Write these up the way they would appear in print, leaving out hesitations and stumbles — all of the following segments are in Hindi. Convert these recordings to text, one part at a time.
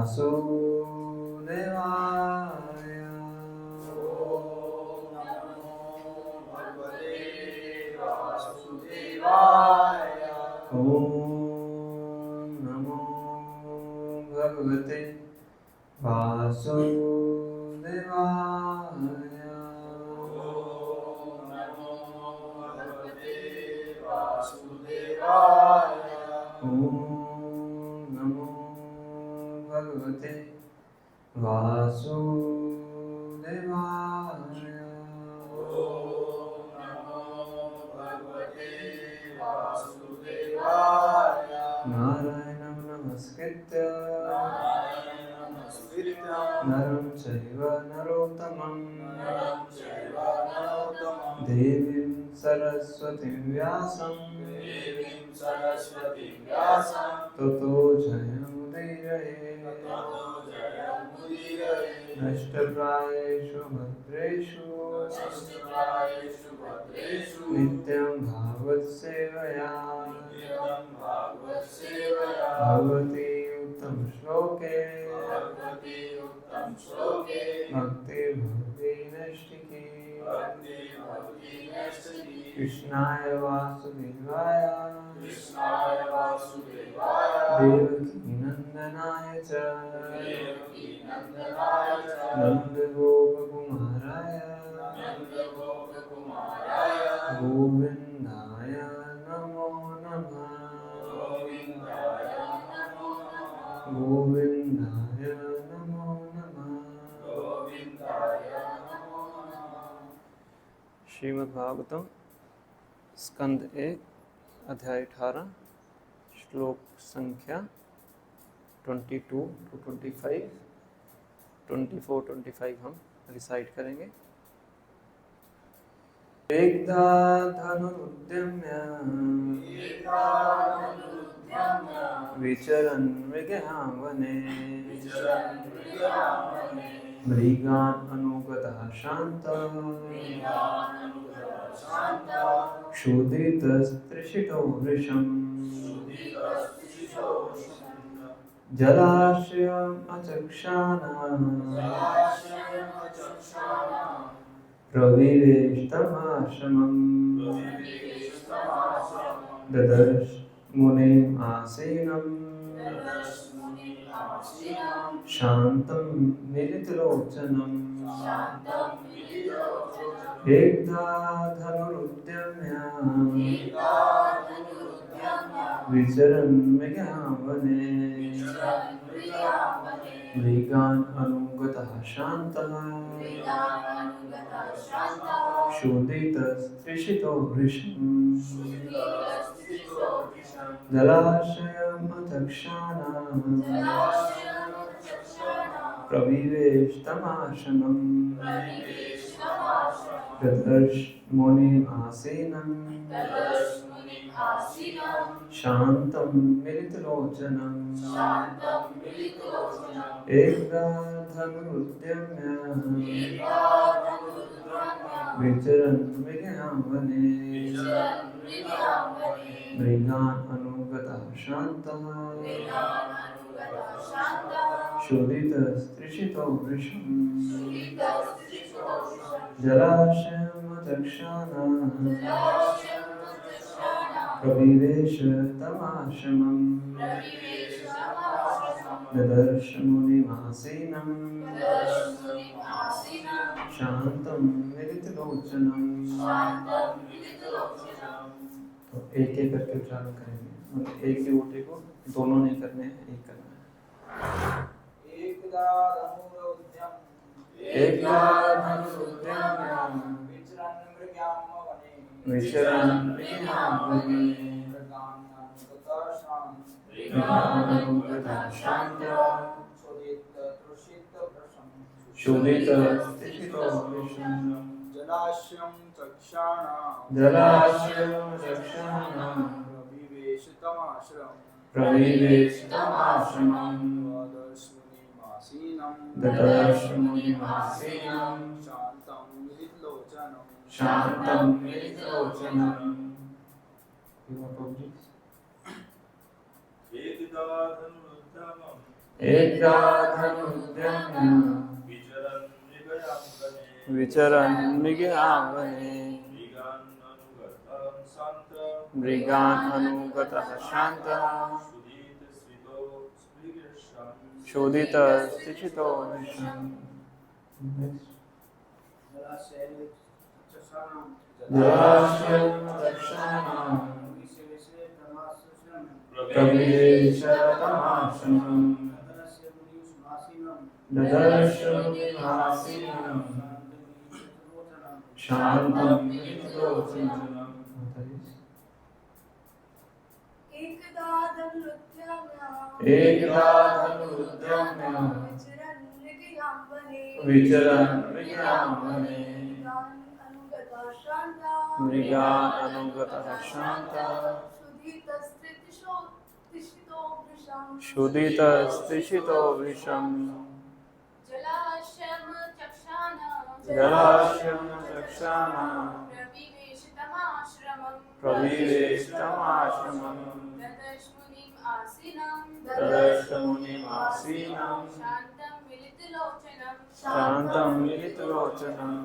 वासुदेवाय। ओम नमो भगवते वासुदेवाय। ओम नमो भगवते वासुदेवाय। ओम नमो भगवते वासुदेवाय। ओम नमो भगवते वासुदेवाय। ओम नमो भगवते वासुदेवाय। नारायणं नमस्कृत्य नमस्कृत्यं नरं चैव नरोत्तमं नरं चैव नरोत्तमं देवीं सरस्वतीं व्यासं देवीं सरस्वतीं व्यासं ततो जयमुदीरये। ततो जयमुदीरये। नष्टप्रायेषु भद्रेषु नष्टप्रायेषु भद्रेषु नित्यं भागवत सेवया नित्यं भागवतसेवया भगवती उत्तम श्लोके भगवती उत्तम श्लोके भक्तिर्भवति नैष्ठिकी। भक्ति भवति नैष्ठिकी। कृष्णाय वासुदेवाय कृष्णाय वासुदेवाय देवकी नंदनाय च देवकी नंदनाय च नन्दगोपकुमाराय नन्दगोपकुमाराय गोविन्दाय नमो नमः। गोविन्दाय नमो नमः। गोविन्दाय नमो नमः। गोविन्दाय नमो नमः। श्रीमद्भागवतम स्कंद 1 अध्याय 18 श्लोक संख्या 22 to 25 24 25 हम रिसाइट करेंगे। एकदा धनुरुद्यम्य विचरन् मृगयावने मृगान् अनुगतः शान्तः क्षुधितस्त्रिषितो वृषम् जलाशयम् अचक्षाना प्रविवेशतमाश्रमम् ददर्श मुनिम् आसीनम् शान्तं मिलितलोचनम् एकदा धनुरुद्यम्य विचरन् मृगयावने मृगान् अनुगतः शान्तः क्षुधितस्त्रिषितो वृषम् जलाशयम् अचक्षाना प्रविवेशतमाश्रमम् ददर्श मुनिम् आसीनम् शान्तं मिलितलोचनम् एकदा धनुरुद्यम्य विचरन् मृगयावने मृगान् अनुगतः शान्तः क्षुधितस्त्रिषितो वृषम् जलाशयम् अचक्षाना प्रविवेशतमाश्रमम् ददर्श मुनिमासीनम् शान्तं मिलितलोचनम्। तो एक एक करके उच्चारण करेंगे, मतलब एक ही ओटे को दोनों नहीं करने हैं, एक करना है। एकदा धनुरुद्यम्य विचरन् मृगयावने शान्तः क्षुधितस्त्रिषितो वृषम् जलाशयम् चक्षाना प्रविवेशितमाश्रमम् ददर्श मुनिमासीनम् शान्तं मिलितलोचनम्। एकदा धनुर्धम्य विचरन् मृगयावने मृगान् अनुगतः शान्तः शोधितस्थितो विषम्। जलाशयं रक्षाणां प्रविवेशतमाश्रमम् ददर्श मुनिमासीनं शान्तं विलोचनम्। एकदा धनुरुद्यम्य विचरन् मृगयावने मृगान् अनुगतः शान्तः क्षुधितस्तिषितो वृषम्। जलाशयं चक्षाणां प्रविवेशितमाश्रमम् ददर्श मुनिमासीनं शान्तं मिलितलोचनम्।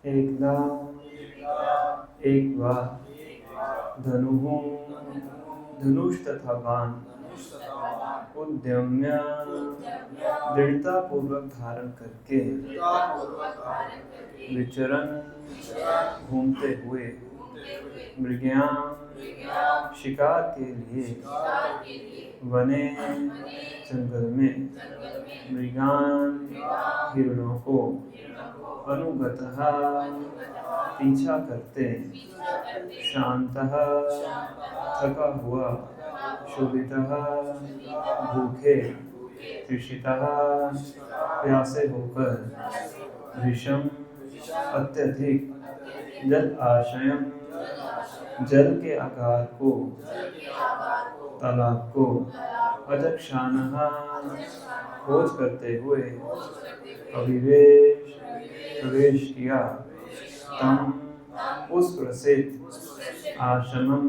एकदा एक बार धनुष तथा बाण उद्यम्य दृढ़ता पूर्वक धारण करके विचरण घूमते हुए मृगयां शिकार के लिए वने जंगल में मृगान हिरणों को अनुगतः पीछा करते शांतः थका हुआ शोभितः भूखे तृषितः प्यासे होकर विषम अत्यधिक जल आशयम जल के आकार को तालाब को अजक्षानः खोज करते हुए प्रवेश किया तम उस प्रसिद्ध आश्रमम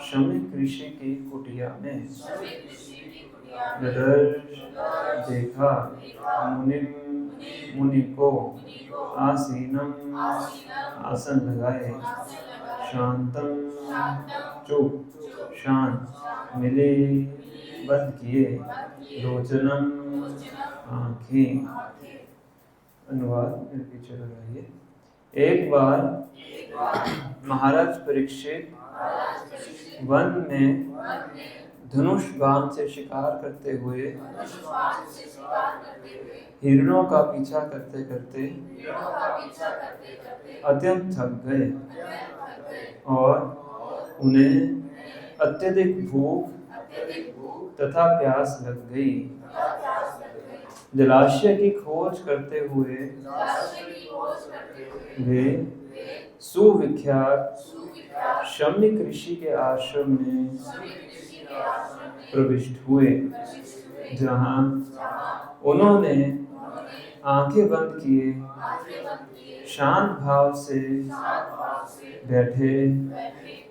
श्रमिक ऋषि की कुटिया में देखा मुनि को आसीनम आसन लगाए शांतम चुप शांत मिले बंद किए लोचनम आँखें। अनुवाद मेरे पीछे लगाइए। एक बार महाराज परीक्षित वन में धनुष बाण से शिकार करते हुए हिरणों का पीछा करते करते अत्यंत थक गए और उन्हें अत्यधिक भूख तथा प्यास लग गई। जलाशय की खोज करते हुए वे सुविख्यात शम्निक ऋषि के आश्रम में प्रविष्ट हुए जहां उन्होंने आंखें बंद किए शांत भाव से बैठे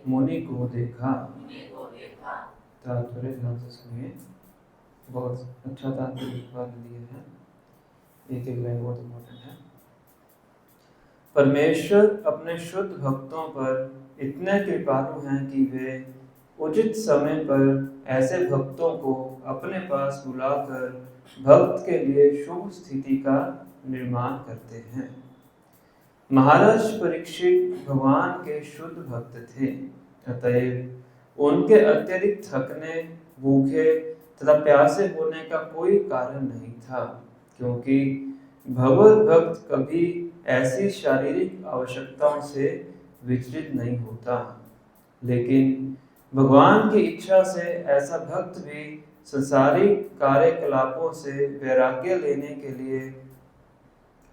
मुनि को देखा। तात्पर्य ध्यान से सुनिए, बहुत अच्छा तात्पर्य दिए हैं, एक एक लाइन बहुत इम्पोर्टेंट है। परमेश्वर अपने शुद्ध भक्तों पर इतने कृपालु हैं कि वे उचित समय पर ऐसे भक्तों को अपने पास बुलाकर भक्त के लिए शुभ स्थिति का निर्माण करते हैं। महाराज परीक्षित भगवान के शुद्ध भक्त थे, अतएव उनके अत्यधिक थकने, भूखे तथा प्यासे होने का कोई कारण नहीं था, क्योंकि भगवत भक्त कभी ऐसी शारीरिक आवश्यकताओं से विचलित नहीं होता। लेकिन भगवान की इच्छा से ऐसा भक्त भी संसारिक कार्यकलापों से वैराग्य लेने के लिए,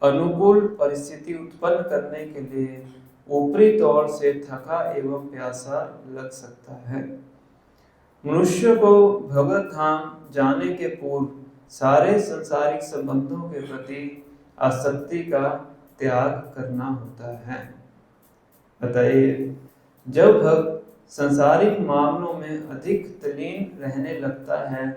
अनुकूल परिस्थिति उत्पन्न करने के लिए ऊपरी तौर से थका एवं प्यासा लग सकता है। मनुष्य को भगवत धाम जाने के पूर्व सारे संसारिक संबंधों के प्रति आसक्ति का त्याग करना होता है। अतएव जब भक्त संसारिक मामलों में अधिक तल्लीन रहने लगता है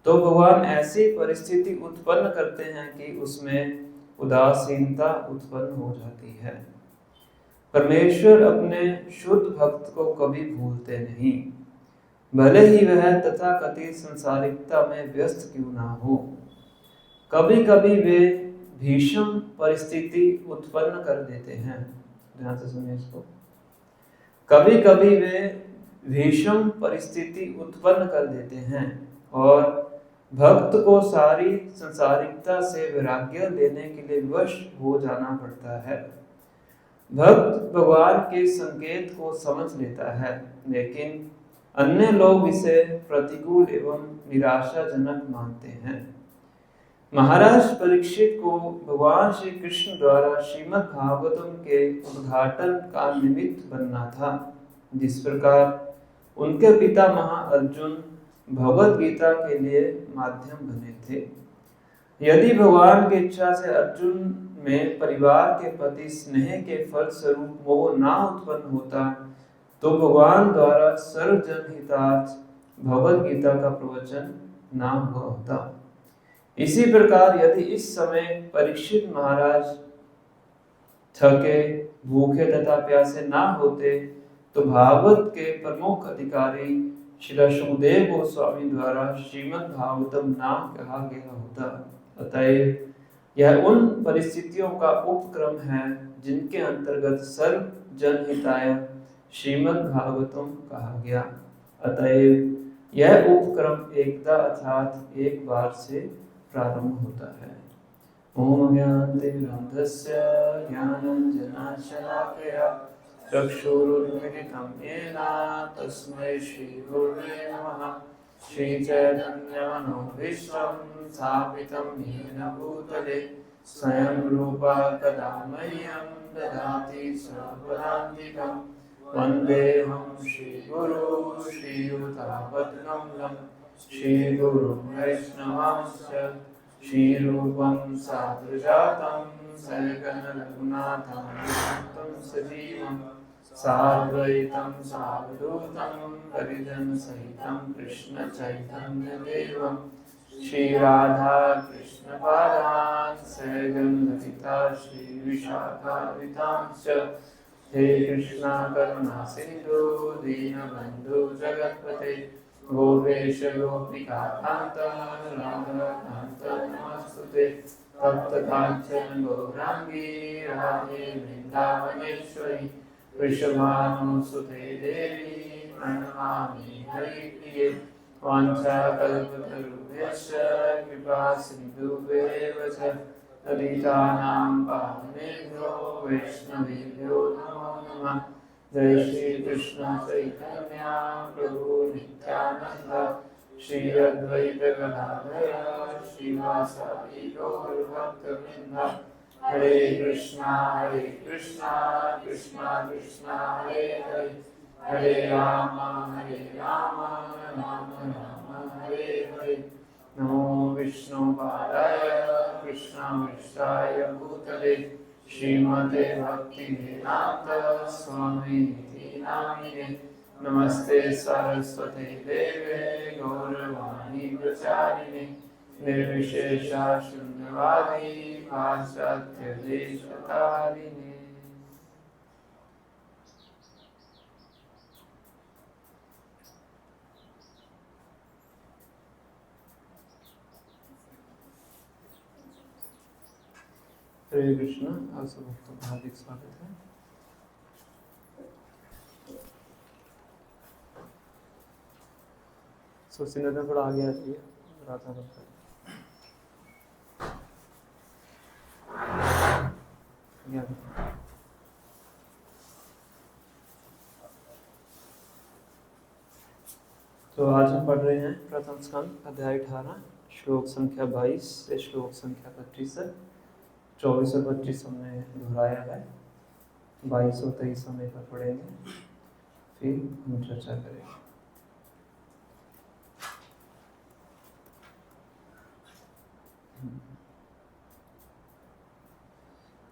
तो भगवान ऐसी परिस्थिति उत्पन्न करते हैं कि उसमें उदासीनता उत्पन्न हो जाती है। परमेश्वर अपने शुद्ध भक्त को कभी भूलते नहीं, भले ही वह तथाकथित संसारिकता में व्यस्त क्यों ना हो। कभी कभी वे भीषण परिस्थिति उत्पन्न कर देते हैं। ध्यान से सुनिए इसको। कभी कभी वे भीषण परिस्थिति उत्पन्न कर देते हैं और भक्त को सारी संसारिकता से वैराग्य लेने के लिए विवश हो जाना पड़ता है। भक्त भगवान के संकेत को समझ लेता है, लेकिन अन्य लोग इसे प्रतिकूल एवं निराशाजनक मानते हैं। महाराज परीक्षित को भगवान श्री कृष्ण द्वारा श्रीमद् भागवतम के उद्घाटन का निमित्त बनना था, जिस प्रकार उनके पिता महाअर्जुन भगवद गीता के लिए माध्यम बने थे। यदि भगवान की इच्छा से अर्जुन में परिवार के प्रति स्नेह के फलस्वरूप मोह ना उत्पन्न होता तो भगवान द्वारा सर्वजन हितार्थ भगवद गीता का प्रवचन ना हुआ होता। इसी प्रकार यदि इस समय परीक्षित महाराज थके, भूखे तथा प्यासे ना होते तो भागवत के प्रमुख अधिकारी श्री सुखदेव गोस्वामी द्वारा श्रीमद् भागवतम ना कहा गया होता। अतएव यह उन परिस्थितियों का उपक्रम है जिनके अंतर्गत सर्व जनहिताय श्रीमद् भागवतम कहा गया। अतएव यह उपक्रम एकदा अर्थात एक बार से प्रारंभ होता है। ओम ज्ञानतिमिरान्धस्य ज्ञानाञ्जनशलाकया चक्षुरुन्मिलितं येन तस्मै श्रीगुरुवे नमः। श्रीचैतन्यमनोभीष्टं स्थापितं येन भूतले स्वयं रूपा कदा मह्यं ददाति स्वपदान्तिकं। वन्देऽहं श्रीगुरो श्रीयुतापद्कमलं श्रीगुरुं वैष्णवांश्च श्रीरूपं साग्रजातं सगन रघुनाथं सजीवं साद्वैतं सावधूतं परिजनसहितं कृष्ण चैतन्यदेवं श्रीराधा कृष्णपादान् सगन ललिता श्रीविशाखान्वितांश्च। हे कृष्णा करुणा सिन्धु दीनबन्धु जगत्पते गोपेश गोपिका कान्त राधाकान्त नमस्तुते। तप्तकाञ्चन गौराङ्गी राधे वृन्दावनेश्वरी वृषभानुसुते देवी प्रणमामि हरिप्रिये। वाञ्छाकल्पतरुभ्यश्च कृपा सिन्धुभ्येव च पतितानां पावनेभ्यो वैष्णवेभ्यो नमो नमः। जय श्री कृष्ण चैतन्य प्रभु नित्यानंद श्री अद्वैत गदाधर श्रीवासादि गौर भक्तवृंद। हरे कृष्णा कृष्णा कृष्णा हरे हरे, हरे राम राम हरे हरे। नमो विष्णुपादाय कृष्णामिष्टाय भूतले श्रीमते भक्तिवेदांत स्वामिनिधि नामिने। नमस्ते सरस्वती देवे गौरवाणी प्रचारिणे निर्विशेषा शून्यवादी पाश्चात्य देशतारिणे। हरे कृष्ण। आप सब भक्तों का हार्दिक स्वागत है। सुशील ने थोड़ा आगे आती है राधा भक्त। तो आज हम पढ़ रहे हैं प्रथम स्कंद अध्याय 18 श्लोक संख्या 22 से श्लोक संख्या 25 तक। 24 और 25 हमने दोहराया है, 22 और 23 हम एक बार पढ़ेंगे, फिर हम चर्चा करेंगे।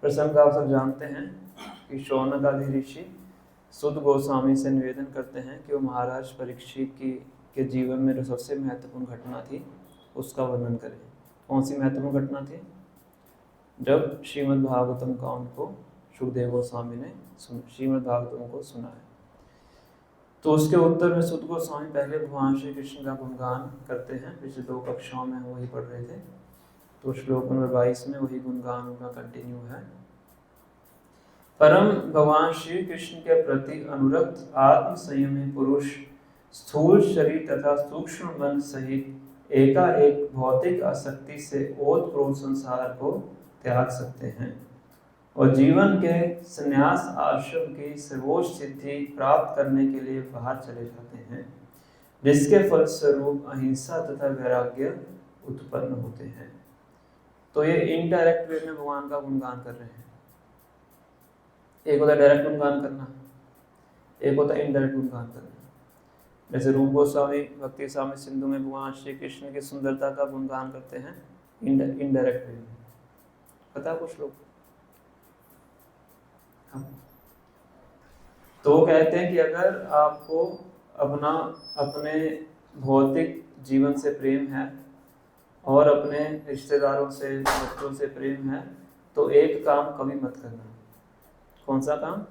प्रसंग आप सब जानते हैं कि शौनक आदि ऋषि सुद गोस्वामी से निवेदन करते हैं कि वो महाराज परीक्षित के जीवन में जो सबसे महत्वपूर्ण घटना थी उसका वर्णन करें। कौन सी महत्वपूर्ण घटना थी? जब श्रीमद् भागवतम का उनको सुखदेव गोस्वामी ने श्रीमद् भागवतम को सुनाया, तो उसके उत्तर में सुद गोस्वामी पहले भगवान श्री कृष्ण का गुणगान करते हैं। पिछले 2 कक्षाओं में हम वही पढ़ रहे थे, तो श्लोक नंबर 22 में वही गुणगान उनका कंटिन्यू है। परम भगवान श्री कृष्ण के प्रति अनुरक्त आत्म संयमी पुरुष स्थूल शरीर तथा सूक्ष्म मन सहित एकाएक भौतिक आसक्ति से ओतप्रोत संसार को त्याग सकते हैं और जीवन के संन्यास आश्रम की सर्वोच्च सिद्धि प्राप्त करने के लिए बाहर चले जाते हैं, जिसके फलस्वरूप अहिंसा तथा वैराग्य उत्पन्न होते हैं। तो ये इनडायरेक्ट वे में भगवान का गुणगान कर रहे हैं। एक होता है डायरेक्ट गुणगान करना, एक होता है इनडायरेक्ट गुणगान करना। जैसे रूप गोस्वामी भक्ति स्वामी सिंधु में भगवान श्री कृष्ण की सुंदरता का गुणगान करते हैं इनडायरेक्ट वे में। पता है कुछ लोग? तो कहते हैं कि अगर आपको अपने भौतिक जीवन से प्रेम है और अपने रिश्तेदारों से बच्चों से प्रेम है, तो एक काम कभी मत करना। कौन सा काम?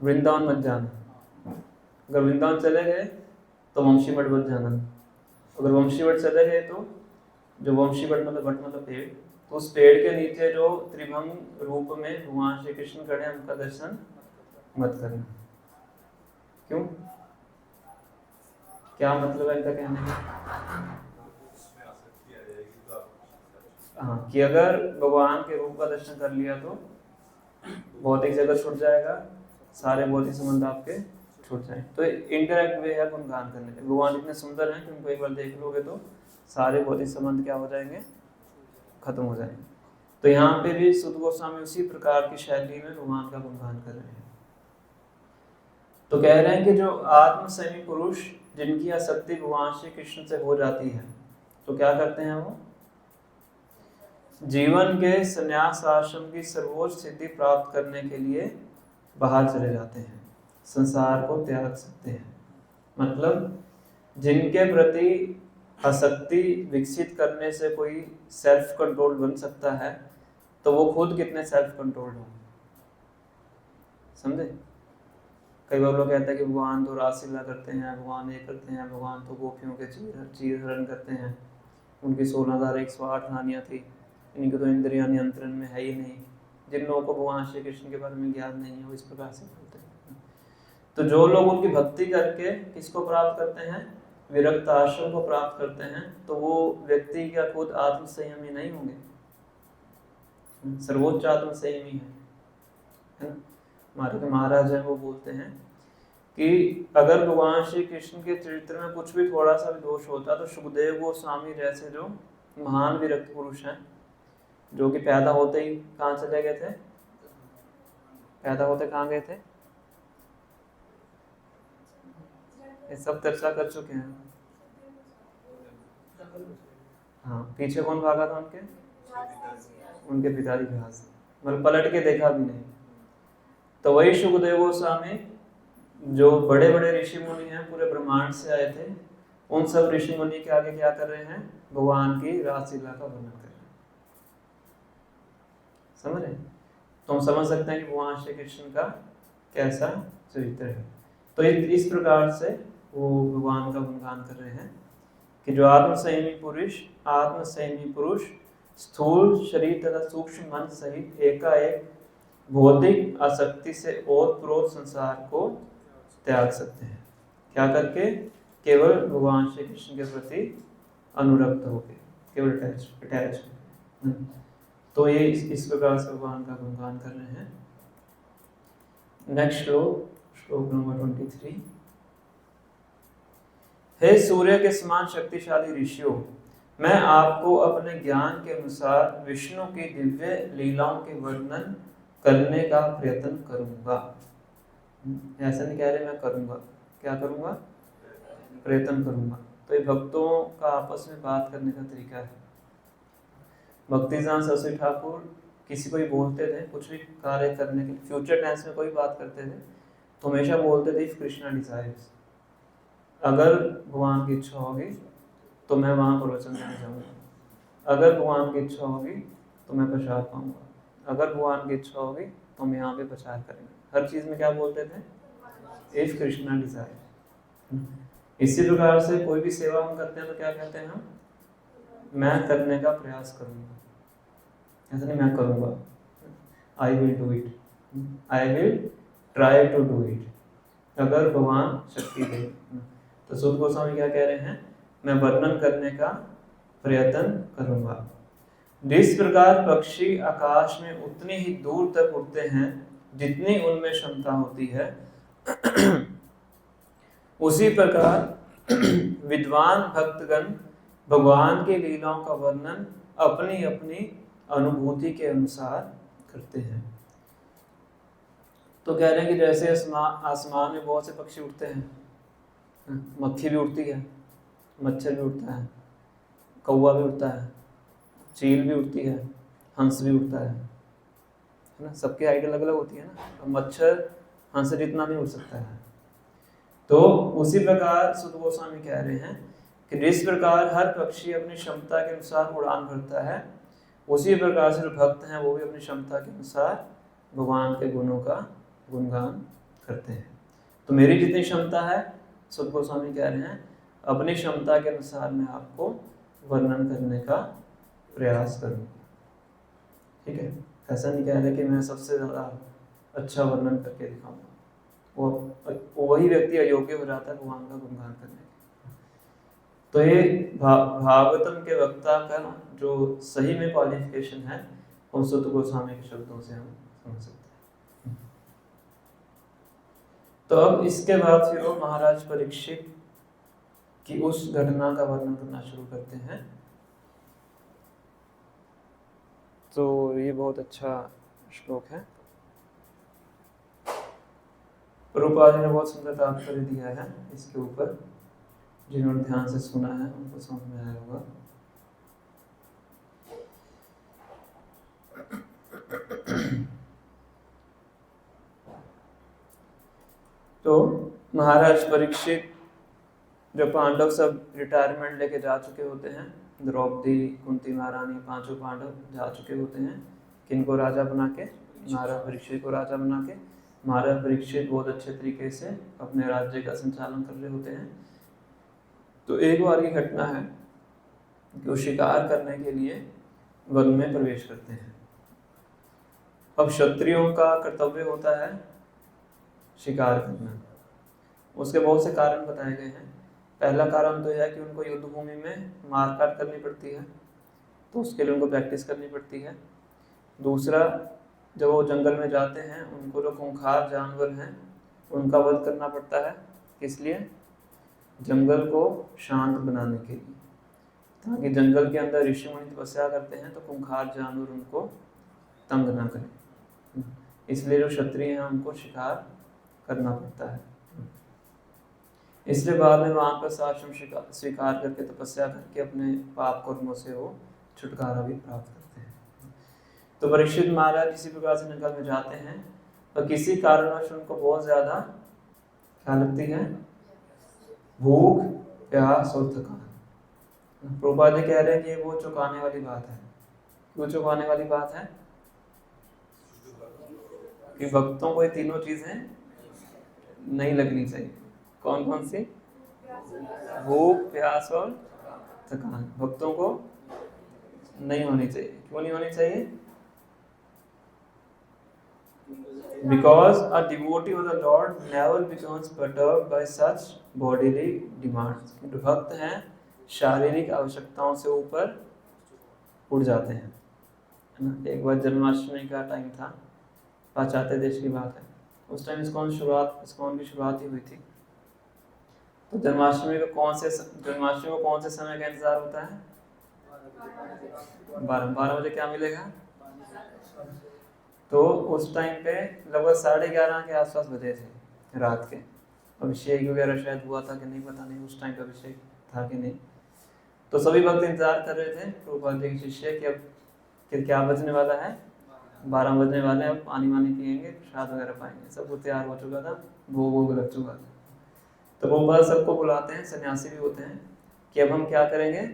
वृंदावन मत जाना। अगर वृंदावन चले गए तो वंशी मठ मत जाना। अगर वंशी मठ चले गए तो जो वंशी मठ मतलब पेड़, तो उस पेड़ के नीचे जो त्रिभंग रूप में भगवान श्री कृष्ण खड़े हैं उनका दर्शन मत करना। क्यों? क्या मतलब है इनका कहने का? हाँ, कि अगर भगवान के रूप का दर्शन कर लिया तो भौतिक जगत छूट जाएगा, सारे भौतिक संबंध आपके छूट जाए। तो इनडायरेक्ट वे है गुणगान करने के। भगवान इतने सुंदर हैं कि उनको एक बार देख लोगे तो सारे भौतिक संबंध क्या हो जाएंगे? खत्म हो जाएंगे। तो यहाँ पे भी सुद गोस्वामी उसी प्रकार की शैली में भगवान का गुणगान कर रहे हैं। तो कह रहे हैं कि जो आत्म संयमी पुरुष जिनकी आसक्ति भगवान श्री कृष्ण से हो जाती है, तो क्या करते हैं वो? जीवन के संन्यास आश्रम की सर्वोच्च सिद्धि प्राप्त करने के लिए बाहर चले जाते हैं, संसार को त्याग सकते हैं। मतलब जिनके प्रति आसक्ति विकसित करने से कोई सेल्फ कंट्रोल बन सकता है, तो वो खुद कितने सेल्फ कंट्रोल्ड होंगे, समझे? कई बार लोग कहते हैं कि भगवान तो रासलीला करते हैं, भगवान ये करते हैं, भगवान तो गोपियों के चीर हरण करते हैं, उनकी 16,108 रानियाँ थी, इनकी तो इंद्रियां नियंत्रण में है ही नहीं। जिन लोगों को भगवान श्री कृष्ण के बारे में ज्ञान नहीं है वो इस प्रकार से बोलते हैं। तो जो लोग उनकी भक्ति करके किसको प्राप्त करते हैं? विरक्त आश्रम को प्राप्त करते हैं, तो वो व्यक्ति क्या खुद आत्म संयमी नहीं होंगे? सर्वोच्च आत्म संयमी है ना? हमारे जो महाराज हैं वो बोलते हैं कि अगर भगवान श्री कृष्ण के चरित्र में कुछ भी थोड़ा सा भी दोष होता तो सुखदेव गोस्वामी जैसे जो महान विरक्त पुरुष हैं, जो कि पैदा होते ही कहाँ चले गए थे? पैदा होते कहाँ गए थे? ये सब चर्चा कर चुके हैं। हाँ, पीछे कौन भागा था उनके? उनके पिताजी के हाथ से, मतलब पलट के देखा भी नहीं। तो वही सुखदेव गोस्वामी जो बड़े बड़े ऋषि मुनि हैं, पूरे ब्रह्मांड से आए थे, उन सब ऋषि मुनि के आगे क्या कर रहे हैं? भगवान की रासलीला का वर्णन कर रहे हैं। समझ रहे? तो हम समझ सकते हैं कि भगवान श्री कृष्ण का कैसा चरित्र है। तो इस प्रकार से वो भगवान का गुणगान कर रहे हैं कि जो आत्म संयमी पुरुष स्थूल शरीर तथा सूक्ष्म मन सहित एकाएक भौतिक आसक्ति से ओतप्रोत संसार को त्याग सकते हैं। क्या करके? केवल भगवान श्री कृष्ण के प्रति अनुरक्त होकर, केवल अटैच होकर। तो ये इस प्रकार से भगवान का गुणगान कर रहे हैं। नेक्स्ट श्लोक नंबर 23। हे सूर्य के समान शक्तिशाली ऋषियों, मैं आपको अपने ज्ञान के अनुसार विष्णु की दिव्य लीलाओं के वर्णन करने का प्रयत्न करूंगा। ऐसा नहीं कह रहे मैं करूंगा, क्या करूंगा? प्रयत्न करूंगा। तो ये भक्तों का आपस में बात करने का तरीका है। भक्तिजान सरस्वती ठाकुर किसी को भी बोलते थे कुछ भी कार्य करने के लिए, फ्यूचर टेंस में कोई बात करते थे तो हमेशा बोलते थे इफ कृष्णा डिजायर्स, अगर भगवान की इच्छा होगी तो मैं वहाँ प्रवचन देने जाऊँगा, अगर भगवान की इच्छा होगी तो मैं प्रसाद पाऊंगा, अगर भगवान की इच्छा होगी तो हम यहाँ पे प्रचार करेंगे। हर चीज़ में क्या बोलते थे, इफ कृष्णा डिजायर। इसी प्रकार से कोई भी सेवा हम करते हैं तो क्या कहते हैं हम, मैं करने का प्रयास करूंगा, ऐसा नहीं मैं करूंगा, I will do it, I will try to do it, अगर भगवान शक्ति दे। तो सूत गोस्वामी क्या कह रहे हैं, मैं वर्णन करने का प्रयत्न करूंगा। जिस प्रकार पक्षी आकाश में उतनी ही दूर तक उड़ते हैं जितनी उनमें क्षमता होती है, उसी प्रकार विद्वान भक्तगण भगवान की लीलाओं का वर्णन अपनी अपनी अनुभूति के अनुसार करते हैं। तो कह रहे हैं कि जैसे आसमान में बहुत से पक्षी उड़ते हैं, मक्खी भी उड़ती है, मच्छर भी उड़ता है, कौवा भी उड़ता है, चील भी उड़ती है, हंस भी उड़ता है ना, सबकी हाइट अलग अलग होती है ना, अब मच्छर हंस जितना नहीं उड़ सकता है। तो उसी प्रकार सूत गोस्वामी कह रहे हैं कि जिस प्रकार हर पक्षी अपनी क्षमता के अनुसार उड़ान भरता है, उसी प्रकार से जो भक्त हैं वो भी अपनी क्षमता के अनुसार भगवान के गुणों का गुणगान करते हैं। तो मेरी जितनी क्षमता है, सूत गोस्वामी कह रहे हैं, अपनी क्षमता के अनुसार मैं आपको वर्णन करने का प्रयास करूँगा। ठीक है, ऐसा नहीं कह रहे कि मैं सबसे ज़्यादा अच्छा वर्णन करके दिखाऊंगा, वो वही व्यक्ति अयोग्य हो जाता है भगवान का गुणगान करने के। तो ये भागवतम के वक्ता का जो सही में क्वालिफिकेशन है वो सूत गोस्वामी के शब्दों से हम समझ सकते हैं। तो अब इसके बाद फिर वो महाराज परीक्षित की उस घटना का वर्णन करना शुरू करते हैं। तो ये बहुत अच्छा श्लोक है, प्रभुपाद जी ने बहुत सुंदर तात्पर्य दिया है इसके ऊपर, जिन्होंने ध्यान से सुना है उनको समझ में आया होगा। तो महाराज परीक्षित जब पांडव सब रिटायरमेंट लेके जा चुके होते हैं, द्रौपदी, कुंती महारानी, पांचों पांडव जा चुके होते हैं, किनको राजा बना के, महाराज परीक्षित को राजा बना के। महाराज परीक्षित बहुत अच्छे तरीके से अपने राज्य का संचालन कर रहे होते हैं। तो एक बार की घटना है कि वो शिकार करने के लिए वन में प्रवेश करते हैं। अब क्षत्रियों का कर्तव्य होता है शिकार करना, उसके बहुत से कारण बताए गए हैं। पहला कारण तो यह है कि उनको युद्ध भूमि में मारकाट करनी पड़ती है, तो उसके लिए उनको प्रैक्टिस करनी पड़ती है। दूसरा, जब वो जंगल में जाते हैं उनको जो खूंखार जानवर हैं उनका वध करना पड़ता है, किस लिए, जंगल को शांत बनाने के लिए, ताकि जंगल के अंदर ऋषि मुनि तपस्या करते हैं तो खूंखार जानवर उनको तंग ना करें, इसलिए जो क्षत्रिय हैं उनको शिकार करना पड़ता है। इसलिए बाद में वहाँ पर आश्रम स्वीकार करके तपस्या करके अपने पाप कर्मों से वो छुटकारा भी प्राप्त करते हैं। तो परीक्षित महाराज इसी प्रकार से जंगल में जाते हैं और किसी कारणवश उनको बहुत ज़्यादा क्या लगती है, भूख, प्यास और थकान। प्रभुपाद जी कह रहे हैं कि ये वो चुकाने वाली बात है। क्यों चुकाने वाली बात है? कि भक्तों को ये तीनों चीजें नहीं लगनी चाहिए। कौन कौन सी? भूख, प्यास और थकान भक्तों को नहीं होनी चाहिए। क्यों नहीं होनी चाहिए? Because a devotee of the Lord never becomes perturbed by such bodily demands. जो भक्त हैं शारीरिक आवश्यकताओं से ऊपर उड़ जाते हैं, है ना। एक बार जन्माष्टमी का टाइम था, पाश्चात्य देश की बात है, उस टाइम इस्कॉन की शुरुआत ही हुई थी। तो जन्माष्टमी को कौन से समय का इंतजार होता है? 12 बजे क्या मिलेगा? तो उस टाइम पे लगभग 11:30 के आसपास बजे थे रात के। अभिषेक वगैरह शायद हुआ था कि नहीं, पता नहीं उस टाइम पे अभिषेक था कि नहीं। तो सभी भक्त इंतजार कर रहे थे प्रभुपाद जी के शिष्य कि अब क्या बजने वाला है, 12 बजने वाले हैं, अब पानी वानी पियेंगे, प्रसाद वगैरह पाएंगे, सब कुछ तैयार हो चुका था, भोग वोग लग चुका था। तो वो बस सबको बुलाते हैं, सन्यासी भी होते हैं, कि अब हम क्या करेंगे,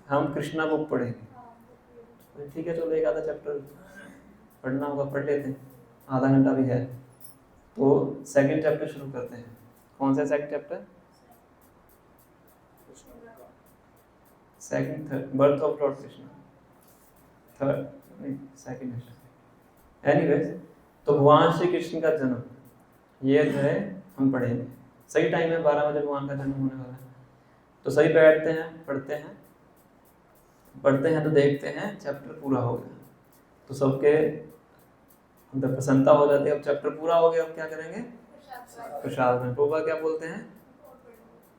हम कृष्णा बुक पढ़ेंगे। ठीक है, चलो एक आधा चैप्टर पढ़ना होगा, पढ़ लेते हैं, आधा घंटा भी है। तो सेकंड चैप्टर शुरू करते हैं। कौन सा second chapter? Second, third, birth of Lord Krishna, third नहीं, सेकंड है। एनीवेज, तो भगवान श्री कृष्ण का जन्म, ये जो है हम पढ़ेंगे। सही टाइम है, 12 बजे भगवान का जन्म होने वाला है। तो सही बैठते हैं, पढ़ते हैं तो देखते हैं चैप्टर पूरा हो गया, तो सबके अंदर प्रसन्नता हो जाती है। अब चैप्टर पूरा हो गया, अब क्या करेंगे? प्रसाद में। प्रभुपाद क्या बोलते हैं?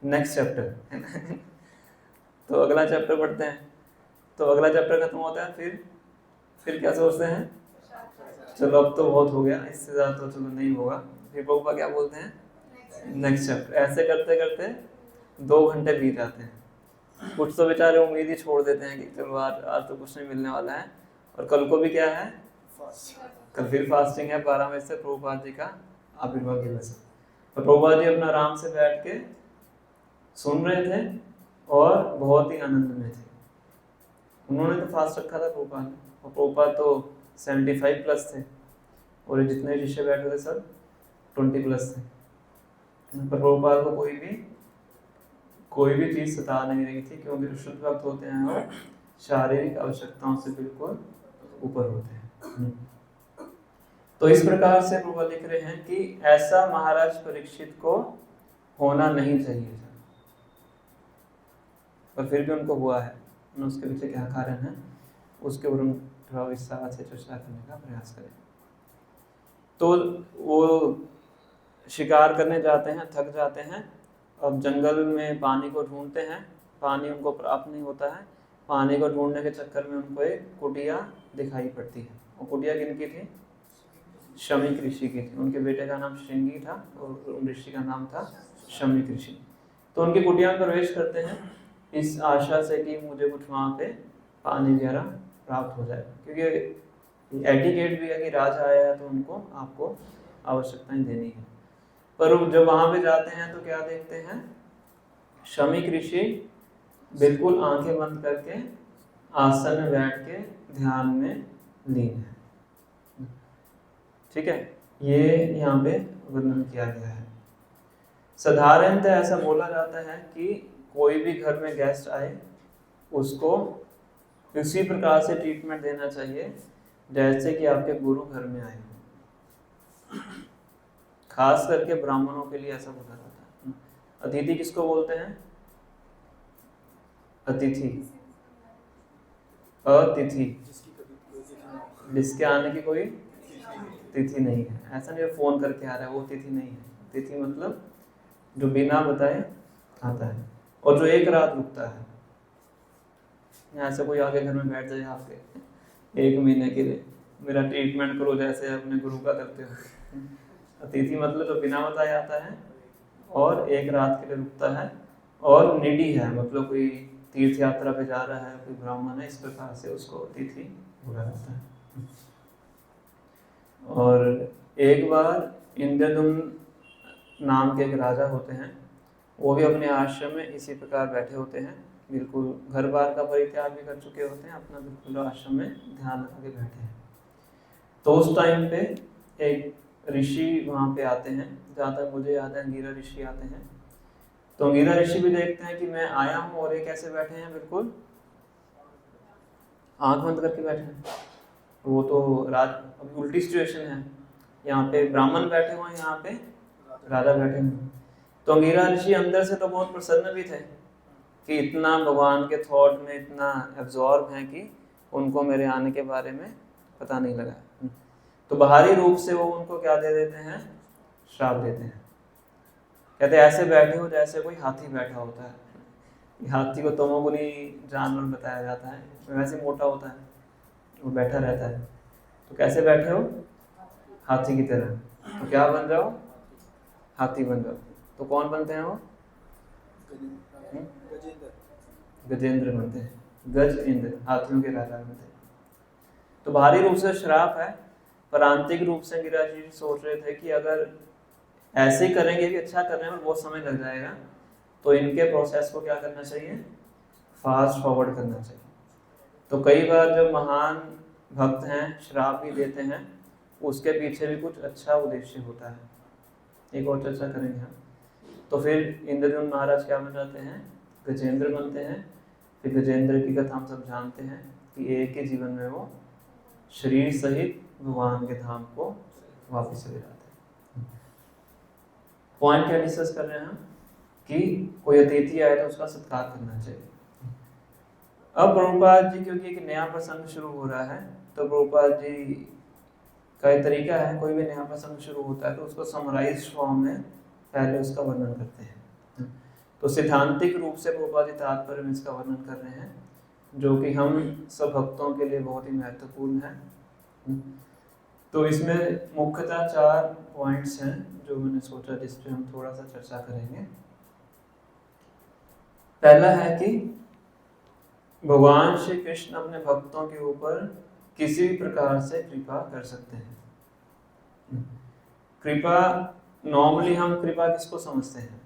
नेक्स्ट चैप्टर तो अगला चैप्टर पढ़ते हैं, तो अगला चैप्टर खत्म होता है, फिर क्या सोचते हैं? चलो अब तो बहुत हो गया, इससे ज़्यादा तो चलो नहीं होगा। फिर प्रभुपाद क्या बोलते हैं? Next chapter. ऐसे करते करते 2 घंटे बीत जाते हैं। कुछ तो बेचारे उम्मीद ही छोड़ देते हैं कि चलो आज तो कुछ नहीं मिलने वाला है, और कल को भी क्या है? कल फिर फास्टिंग है 12 बजे से, प्रभुपाद जी का आविर्भाव दिवस है। तो प्रभुपाद जी अपना आराम से बैठ के सुन रहे थे और बहुत ही आनंद में थे। उन्होंने तो फास्ट रखा था प्रभुपाद ने, और प्रभुपाद तो 75 प्लस थे, और जितने शिष्य बैठे थे सब 20 प्लस थे। पर प्रभुपाद को कोई भी चीज़ सता नहीं रही थी, क्योंकि शुद्ध भक्त होते हैं और शारीरिक आवश्यकताओं से बिल्कुल ऊपर होते हैं। तो इस प्रकार से प्रभुपाद लिख रहे हैं कि ऐसा महाराज परीक्षित को होना नहीं चाहिए था, पर फिर भी उनको हुआ है। उसके पीछे क्या कारण है, उसके ऊपर हम थोड़ा विस्तार से चर्चा करने का प्रयास करें। तो वो शिकार करने जाते हैं, थक जाते हैं, अब जंगल में पानी को ढूंढते हैं, पानी उनको प्राप्त नहीं होता है। पानी को ढूंढने के चक्कर में उनको एक कुटिया दिखाई पड़ती है। वो कुटिया किनकी थी? शमीक ऋषि की थी। उनके बेटे का नाम श्रृंगी था और ऋषि का नाम था शमीक ऋषि। तो उनकी कुटिया में प्रवेश करते हैं इस आशा से कि मुझे कुछ वहाँ पे पानी वगैरह प्राप्त हो जाए, क्योंकि एटिकेट भी है कि राजा आया है तो उनको आपको आवश्यकताएं देनी है। पर जब वहाँ पे जाते हैं तो क्या देखते हैं? शमीक ऋषि बिल्कुल आंखें बंद करके आसन में बैठ के ध्यान में लीन है। ठीक है, ये यहाँ पे वर्णन किया गया है। साधारणतः ऐसा बोला जाता है कि कोई भी घर में गेस्ट आए उसको उसी प्रकार से ट्रीटमेंट देना चाहिए जैसे कि आपके गुरु घर में आए। खास करके ब्राह्मणों के लिए ऐसा बोला जाता है। अतिथि किसको बोलते हैं? अतिथि, अतिथि जिसके आने की कोई तिथि नहीं है। ऐसा नहीं फोन करके आ रहा है, वो तिथि नहीं है। तिथि मतलब जो बिना बताए आता है और जो एक रात रुकता है। ऐसे कोई आके घर में बैठ जाए आपके 1 महीने के लिए, मेरा ट्रीटमेंट करो जैसे अपने गुरु का करते हो। अतिथि मतलब जो बिना बताए आता है और एक रात के लिए रुकता है और निडी है, मतलब कोई तीर्थ यात्रा पे जा रहा है, कोई ब्राह्मण है, इस प्रकार से उसको अतिथि बोला जाता है। और एक बार इंद्रदुम्न नाम के एक राजा होते हैं, वो भी अपने आश्रम में इसी प्रकार बैठे होते हैं, बिल्कुल घर बार का परित्याग भी कर चुके होते हैं, अपना बिल्कुल आश्रम में ध्यान लगा के बैठे हैं। तो उस टाइम पे एक ऋषि वहाँ पे आते हैं, जहाँ तक मुझे याद है अंगिरा ऋषि आते हैं। तो अंगिरा ऋषि भी देखते हैं कि मैं आया हूँ और ये कैसे बैठे हैं, बिल्कुल आंख बंद करके बैठे हैं। वो तो अभी उल्टी सिचुएशन है, यहाँ पे ब्राह्मण बैठे हुए हैं, यहाँ पे राजा बैठे हुए हैं। तो अंगिरा ऋषि अंदर से तो बहुत प्रसन्न भी थे कि इतना भगवान के थॉट में इतना एब्जॉर्ब हैं कि उनको मेरे आने के बारे में पता नहीं लगा। तो बाहरी रूप से वो उनको क्या दे देते हैं? श्राप देते हैं। कहते हैं ऐसे बैठे हो जैसे कोई हाथी बैठा होता है। हाथी को तमोगुनी जानवर बताया जाता है, वैसे मोटा होता है, वो बैठा रहता है। तो कैसे बैठे हो? हाथी की तरह। तो क्या बन जाओ? हाथी बन जाओ। तो कौन बनते हैं वो? गजेंद्र बनते हैं। गज इंद्र, हाथियों के राजा बनते हैं। तो बाहरी रूप से श्राप है, पर आंतरिक रूप से गिरिराज जी सोच रहे थे कि अगर ऐसे ही करेंगे भी, अच्छा करने में बहुत समय लग जाएगा, तो इनके प्रोसेस को क्या करना चाहिए, फास्ट फॉरवर्ड करना चाहिए। तो कई बार जो महान भक्त हैं श्राप भी देते हैं, उसके पीछे भी कुछ अच्छा उद्देश्य होता है। एक और चर्चा करेंगे हम। तो फिर इंद्रद्युम्न महाराज क्या बन जाते हैं, गजेंद्र बनते हैं। फिर गजेंद्र की कथा हम सब जानते हैं कि एक ही जीवन में वो शरीर सहित भगवान के धाम को वापस चले जाते हैं। पॉइंट क्या डिस्कस कर रहे हैं हम, कि कोई अतिथि आए तो उसका सत्कार करना चाहिए। अब प्रभुपाद जी, क्योंकि एक नया प्रसंग शुरू हो रहा है, तो प्रभुपाद जी का एक तरीका है, कोई भी नया प्रसंग शुरू होता है तो उसको समराइज फॉर्म में पहले उसका वर्णन करते हैं। तो सिद्धांतिक रूप से प्रभुपाद जी तात्पर्य में इसका वर्णन कर रहे हैं, जो कि हम सब भक्तों के लिए बहुत ही महत्वपूर्ण है। तो इसमें मुख्यतः 4 पॉइंट्स हैं जो मैंने सोचा जिस पे हम थोड़ा सा चर्चा करेंगे। पहला है कि भगवान श्री कृष्ण अपने भक्तों के ऊपर किसी भी प्रकार से कृपा कर सकते हैं। कृपा, नॉर्मली हम कृपा किसको समझते हैं,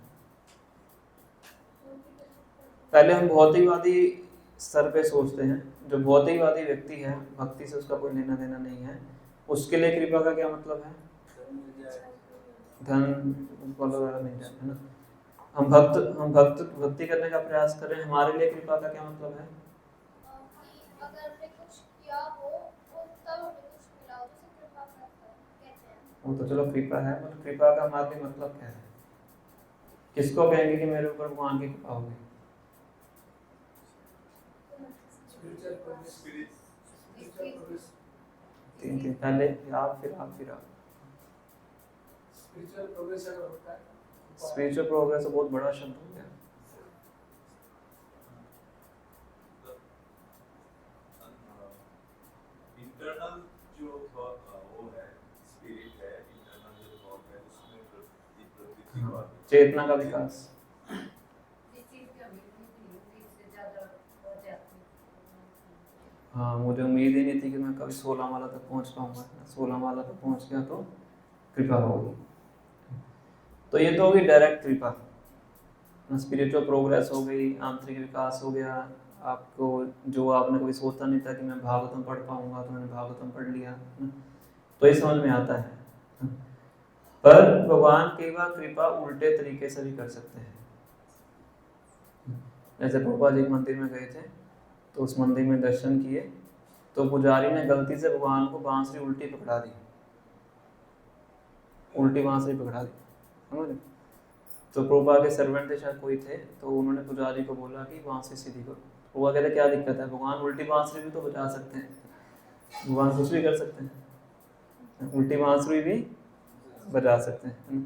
पहले हम भौतिकवादी स्तर पे सोचते हैं। जो भौतिकवादी व्यक्ति है, भक्ति से उसका कोई लेना देना नहीं है, उसके लिए कृपा का क्या मतलब है, धन वगैरह मिल जाए, है ना। हम भक्ति करने का प्रयास कर रहे हैं, हमारे लिए कृपा का क्या मतलब है, अगर हमने कुछ किया हो और तब हमें कुछ मिला हो तो उसे कृपा कहते हैं। वो तो चलो कृपा है, मतलब कृपा का हमारे लिए मतलब क्या है, किसको कहेंगे कि मेरे ऊपर भगवान की कृपा होगी। तीन पहले आप, फिर आप, फिर आप। स्पिरिचुअल प्रोग्रेस अगर होता है, स्पिरिचुअल प्रोग्रेस बहुत बड़ा शब्द हो गया। इंटरनल जो वो है, स्पिरिट है, इंटरनल जो थॉट है, उसमें प्रवृत्ति को आगे चेतना का विकास। हाँ, मुझे उम्मीद ही नहीं थी कि मैं कभी 16 माला तक पहुंच पाऊंगा। 16 माला तक पहुंच गया तो कृपा होगी। तो ये तो होगी डायरेक्ट कृपा, स्पिरिचुअल प्रोग्रेस हो गई, आंतरिक विकास हो गया। आपको जो आपने कभी सोचा नहीं था कि मैं भागवतम पढ़ पाऊंगा, तो मैंने भागवतम पढ़ लिया, तो ये समझ में आता है। पर भगवान कई बार कृपा उल्टे तरीके से भी कर सकते हैं। जैसे प्रभुपाद जी मंदिर में गए थे, तो उस मंदिर में दर्शन किए, तो पुजारी ने गलती से भगवान को बांसुरी उल्टी पकड़ा दी, उल्टी बांसुरी पकड़ा दी, समझ। तो प्रभुपाद के सर्वेंट थे शायद, कोई थे, तो उन्होंने पुजारी को बोला कि बांसुरी सीधी करो। प्रभुपाद कहते क्या दिक्कत है, भगवान उल्टी बांसुरी भी तो बजा सकते हैं, भगवान कुछ भी कर सकते हैं, उल्टी बांसुरी भी बजा सकते हैं।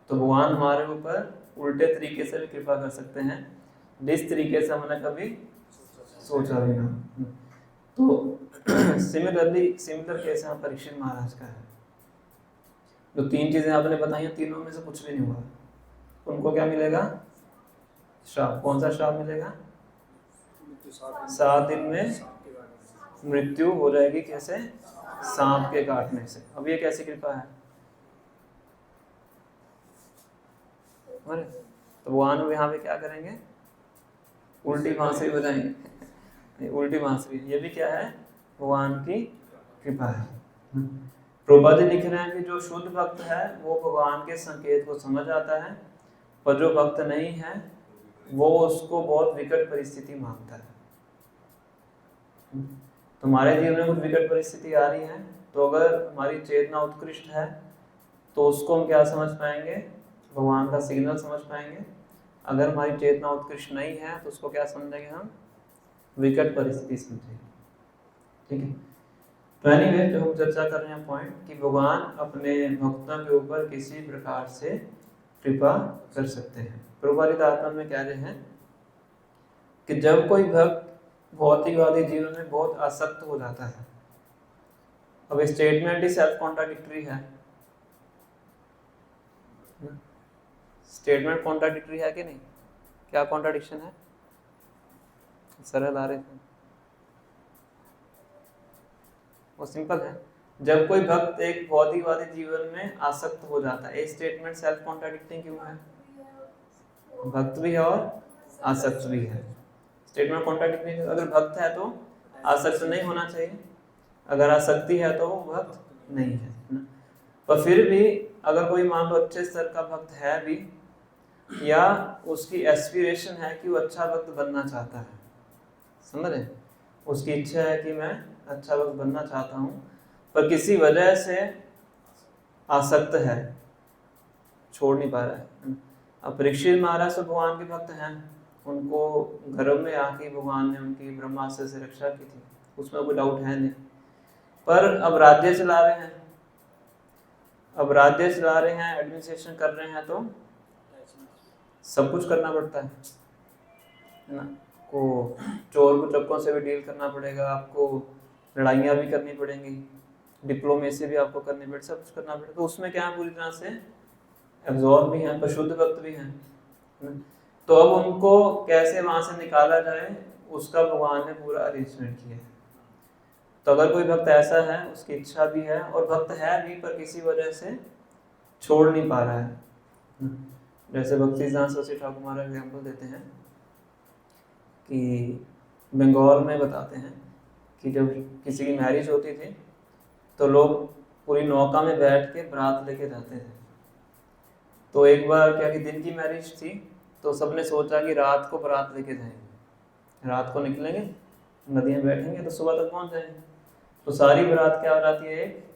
तो भगवान हमारे ऊपर उल्टे तरीके से भी कृपा कर सकते हैं, जिस तरीके से हमने कभी सोचा भी ना। तो सिमिलर केस यहाँ परीक्षित महाराज का है। जो 3 चीजें आपने बताई, तीनों में से कुछ भी नहीं हुआ, उनको क्या मिलेगा, श्राप। कौन सा श्राप मिलेगा, 7 दिन में मृत्यु हो जाएगी, कैसे, सांप के काटने से। अब ये कैसी कृपा है, तो भगवान यहाँ पे क्या करेंगे, उल्टी बांसुरी बजाएंगे, उल्टी बांसुरी। ये भी क्या है, भगवान की कृपा है। प्रभुपाद जी लिख रहे हैं कि जो शुद्ध भक्त है वो भगवान के संकेत को समझ आता है, पर जो भक्त नहीं है वो उसको बहुत विकट परिस्थिति मांगता है। तुम्हारे जीवन में कुछ विकट परिस्थिति आ रही है, तो अगर हमारी चेतना उत्कृष्ट है तो उसको हम क्या समझ पाएंगे, भगवान का सिग्नल समझ पाएंगे। अगर हमारी चेतना उत्कृष्ट नहीं है तो उसको क्या समझेंगे हम, विकट परिस्थिति समझेंगे। ठीक है। तो एनीवे, जो हम चर्चा कर रहे हैं पॉइंट, कि भगवान अपने भक्तों के ऊपर किसी प्रकार से कृपा कर सकते हैं। प्रभुपाद आत्मा में कह रहे हैं कि जब कोई भक्त भौतिकवादी जीवन में बहुत आसक्त हो जाता है, अब स्टेटमेंट ही सेल्फ कॉन्ट्राडिक्टरी है, स्टेटमेंट कॉन्ट्राडिक्टरी है कि नहीं, क्या कॉन्ट्राडिक्शन है, सरल आ रहे थे वो सिंपल है। जब कोई भक्त एक भौतिकवादी जीवन में आसक्त हो जाता है, ये स्टेटमेंट सेल्फ कॉन्ट्राडिक्टिंग क्यों है? भक्त भी है और आसक्त भी है, स्टेटमेंट कॉन्ट्राडिक्टिंग। अगर भक्त है तो आसक्त नहीं होना चाहिए, अगर आसक्ति है तो वो भक्त नहीं है ना। पर फिर भी अगर कोई मान लो अच्छे स्तर का भक्त है भी, या उसकी एस्पिरेशन है कि वो अच्छा भक्त बनना चाहता है, समझ रहे, उसकी इच्छा है कि मैं अच्छा भक्त बनना चाहता हूँ, पर किसी वजह से आसक्त है, छोड़ नहीं पा रहा है। अब परीक्षित महाराज तो भगवान के भक्त हैं, उनको गर्भ में आके भगवान ने उनकी ब्रह्मास्त्र से रक्षा की थी, उसमें कोई डाउट है नहीं। पर अब राज्य चला रहे हैं, एडमिनिस्ट्रेशन कर रहे हैं, तो सब कुछ करना पड़ता है ना। को चोर को चक्कों से भी डील करना पड़ेगा, आपको लड़ाइयाँ भी करनी पड़ेंगी, डिप्लोमेसी भी आपको करनी पड़ेगी, सब कुछ करना पड़ेगा। तो उसमें क्या पूरी तरह से एब्जॉर्ब भी हैं, पर शुद्ध भक्त भी हैं। तो अब उनको कैसे वहां से निकाला जाए, उसका भगवान ने पूरा अरेंजमेंट किया है। तो अगर कोई भक्त ऐसा है, उसकी इच्छा भी है और भक्त है भी, पर किसी वजह से छोड़ नहीं पा रहा है, जैसे भक्ति सिद्धांत सरस्वती ठाकुर महाराज एग्जाम्पल देते हैं कि बंगाल में बताते हैं कि जब किसी की मैरिज होती थी तो लोग पूरी नौका में बैठ के बारात लेके जाते थे। तो एक बार क्या कि दिन की मैरिज थी, तो सबने सोचा कि रात को बारात लेके जाएंगे, रात को निकलेंगे, नदी में बैठेंगे तो सुबह तक पहुंच जाएंगे। तो सारी बारात क्या हो जाती है, एक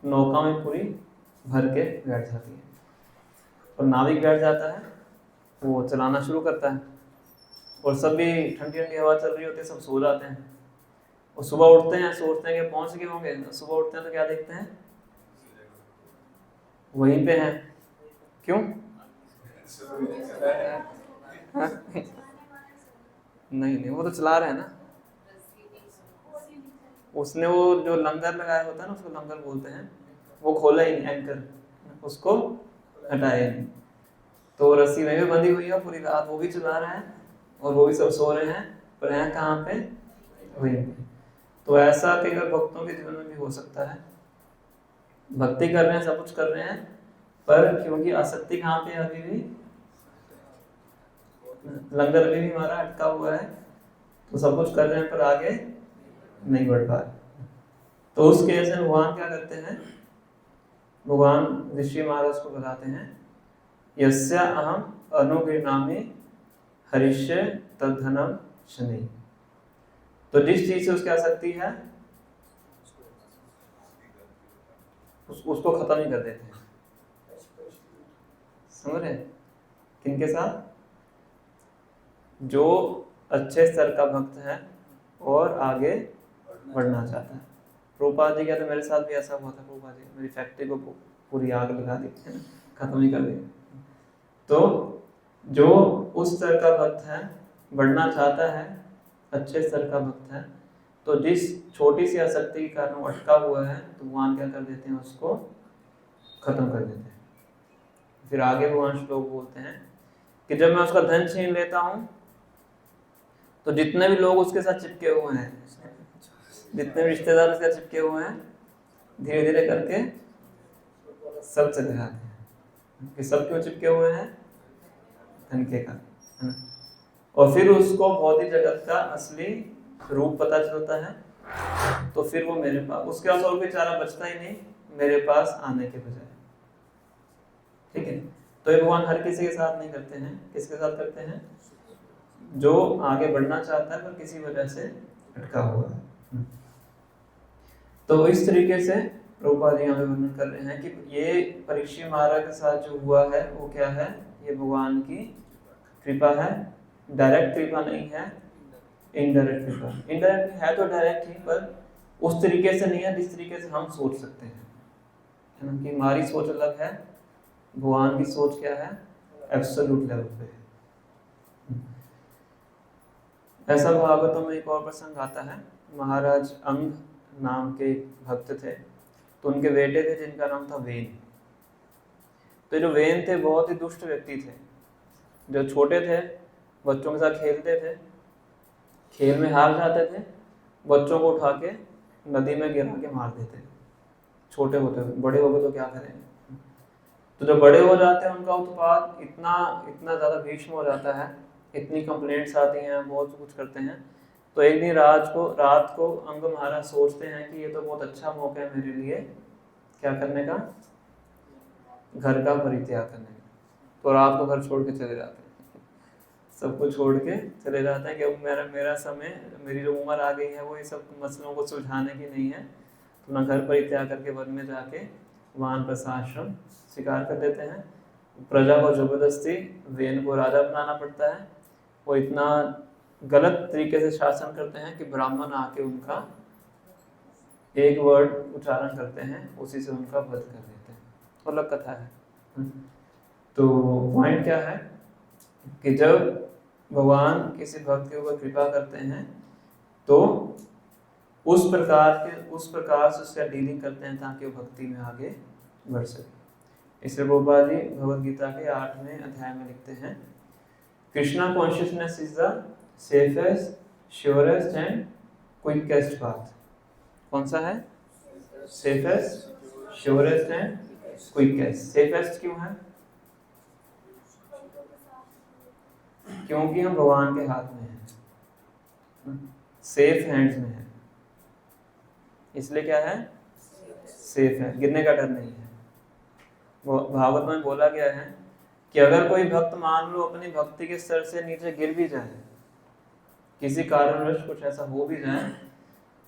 नौका में पूरी भर के बैठ जाती है, और नाविक बैठ जाता है, वो चलाना शुरू करता है, और सभी ठंडी ठंडी हवा चल रही होती है, सब सो जाते हैं। और सुबह उठते हैं, सोचते हैं कि पहुंच गए होंगे, तो सुबह उठते हैं तो क्या देखते हैं, वहीं पे हैं। क्यों? नहीं, वो तो चला रहे हैं ना, उसने वो जो लंगर लगाया होता है ना, उसको लंगर बोलते हैं, वो खोला ही नहीं, एंकर उसको हटाया नहीं, तो रस्सी वहीं पे बंधी हुई है, पूरी रात वो भी चला रहा है और वो भी सब सो रहे हैं, पर हैं कहाँ पे, वहीं पे। तो ऐसा कई बार भक्तों के जीवन में भी हो सकता है, भक्ति कर रहे हैं, सब कुछ कर रहे हैं, पर क्योंकि आसक्ति कहाँ पे अभी भी, लंगर अभी भी हमारा अटका हुआ है, तो सब कुछ कर रहे हैं पर आगे नहीं बढ़ पा रहे। तो उस केस में भगवान क्या करते हैं, भगवान ऋषि महाराज को बताते हैं, यस्य अहम अनुगृह्णामि हरिष्ये तद्धनम शनि। तो जिस चीज से उसकी आसक्ति है उसको खत्म ही कर देते हैं, समझ रहे? किनके साथ? जो अच्छे स्तर का भक्त है और आगे बढ़ना चाहता है। प्रभुपाद जी कहते मेरे साथ भी ऐसा हुआ था, प्रभुपाद जी मेरी फैक्ट्री को पूरी आग लगा दी, खत्म ही कर दी। तो जो उस स्तर का भक्त है, बढ़ना चाहता है, अच्छे स्तर का भक्त है, तो जिस छोटी सी आसक्ति के कारण वो अटका हुआ है, तो भगवान क्या कर देते हैं, उसको खत्म कर देते हैं। फिर आगे भगवान श्लोक बोलते हैं कि जब मैं उसका धन छीन लेता हूँ, तो जितने भी लोग उसके साथ चिपके हुए हैं, जितने भी रिश्तेदार उसके साथ चिपके हुए हैं, धीरे धीरे करके सब चले जाते हैं। कि सब क्यों चिपके हुए हैं? धन के कारण, है ना। और फिर उसको भौतिक जगत का असली रूप पता चलता है, तो फिर वो मेरे पास, उसके पास और कोई चारा बचता ही नहीं मेरे पास आने के बजाय। ठीक है, तो ये भगवान हर किसी के साथ नहीं करते हैं, किसके साथ करते हैं? जो आगे बढ़ना चाहता है पर किसी वजह से अटका हुआ है। तो इस तरीके से प्रभुपाद यहाँ पे वर्णन कर रहे हैं कि ये परीक्षित महाराज के साथ जो हुआ है वो क्या है, ये भगवान की कृपा है, डायरेक्ट कृपा नहीं है, इनडायरेक्ट कृपा। इनडायरेक्ट है तो डायरेक्ट ही, पर उस तरीके से नहीं है जिस तरीके से हम सोच सकते हैं, है ना। कि हमारी सोच अलग है, भगवान की सोच क्या है, एब्सोल्यूट लेवल पे है। ऐसा भागवतों में एक और प्रसंग आता है, महाराज अंग नाम के भक्त थे, तो उनके बेटे थे जिनका नाम था वेन। तो जो वेन थे बहुत ही दुष्ट व्यक्ति थे, जो छोटे थे बच्चों के साथ खेलते थे, खेल में हार जाते थे, बच्चों को उठा के नदी में गिरा के मार देते, छोटे होते हुए। बड़े हो गए तो क्या करेंगे? तो जो बड़े हो जाते हैं उनका उत्पाद इतना इतना ज़्यादा भीष्म हो जाता है, इतनी कंप्लेंट्स आती हैं, बहुत कुछ करते हैं। तो एक दिन रात को अंग महाराज सोचते हैं कि ये तो बहुत अच्छा मौका है मेरे लिए, क्या करने का? घर का परित्याग करने का। तो रात को घर छोड़ के चले जाते हैं, सब कुछ छोड़ के चले जाते हैं कि अब मेरा समय, मेरी जो उम्र आ गई है वो ये सब मसलों को सुलझाने की नहीं है। तो ना घर परित्याग करके वन में जाके वानप्रस्थ आश्रम स्वीकार कर देते हैं। प्रजा को जबरदस्ती वेन को राजा बनाना पड़ता है। वो इतना गलत तरीके से शासन करते हैं कि ब्राह्मण आके उनका एक वर्ड उच्चारण करते हैं, उसी से उनका वध कर देते हैं। और अलग कथा है। तो पॉइंट क्या है कि जब भगवान किसी भक्त के ऊपर कृपा करते हैं तो उस प्रकार से उसका डीलिंग करते हैं ताकि वो भक्ति में आगे बढ़ सके। इसलिए गोपाल जी भगवद गीता के 8वें अध्याय में लिखते हैं, Krishna consciousness is the safest, surest and quickest path. कौन सा है? Safest, surest and quickest. Safest क्यों है? क्योंकि हम भगवान के हाथ में हैं, सेफ हैंड्स में है, इसलिए क्या है? सेफ है, गिरने का डर नहीं है। भागवत में बोला गया है कि अगर कोई भक्त मान लो अपनी भक्ति के स्तर से नीचे गिर भी जाए, किसी कारणवश कुछ ऐसा हो भी जाए,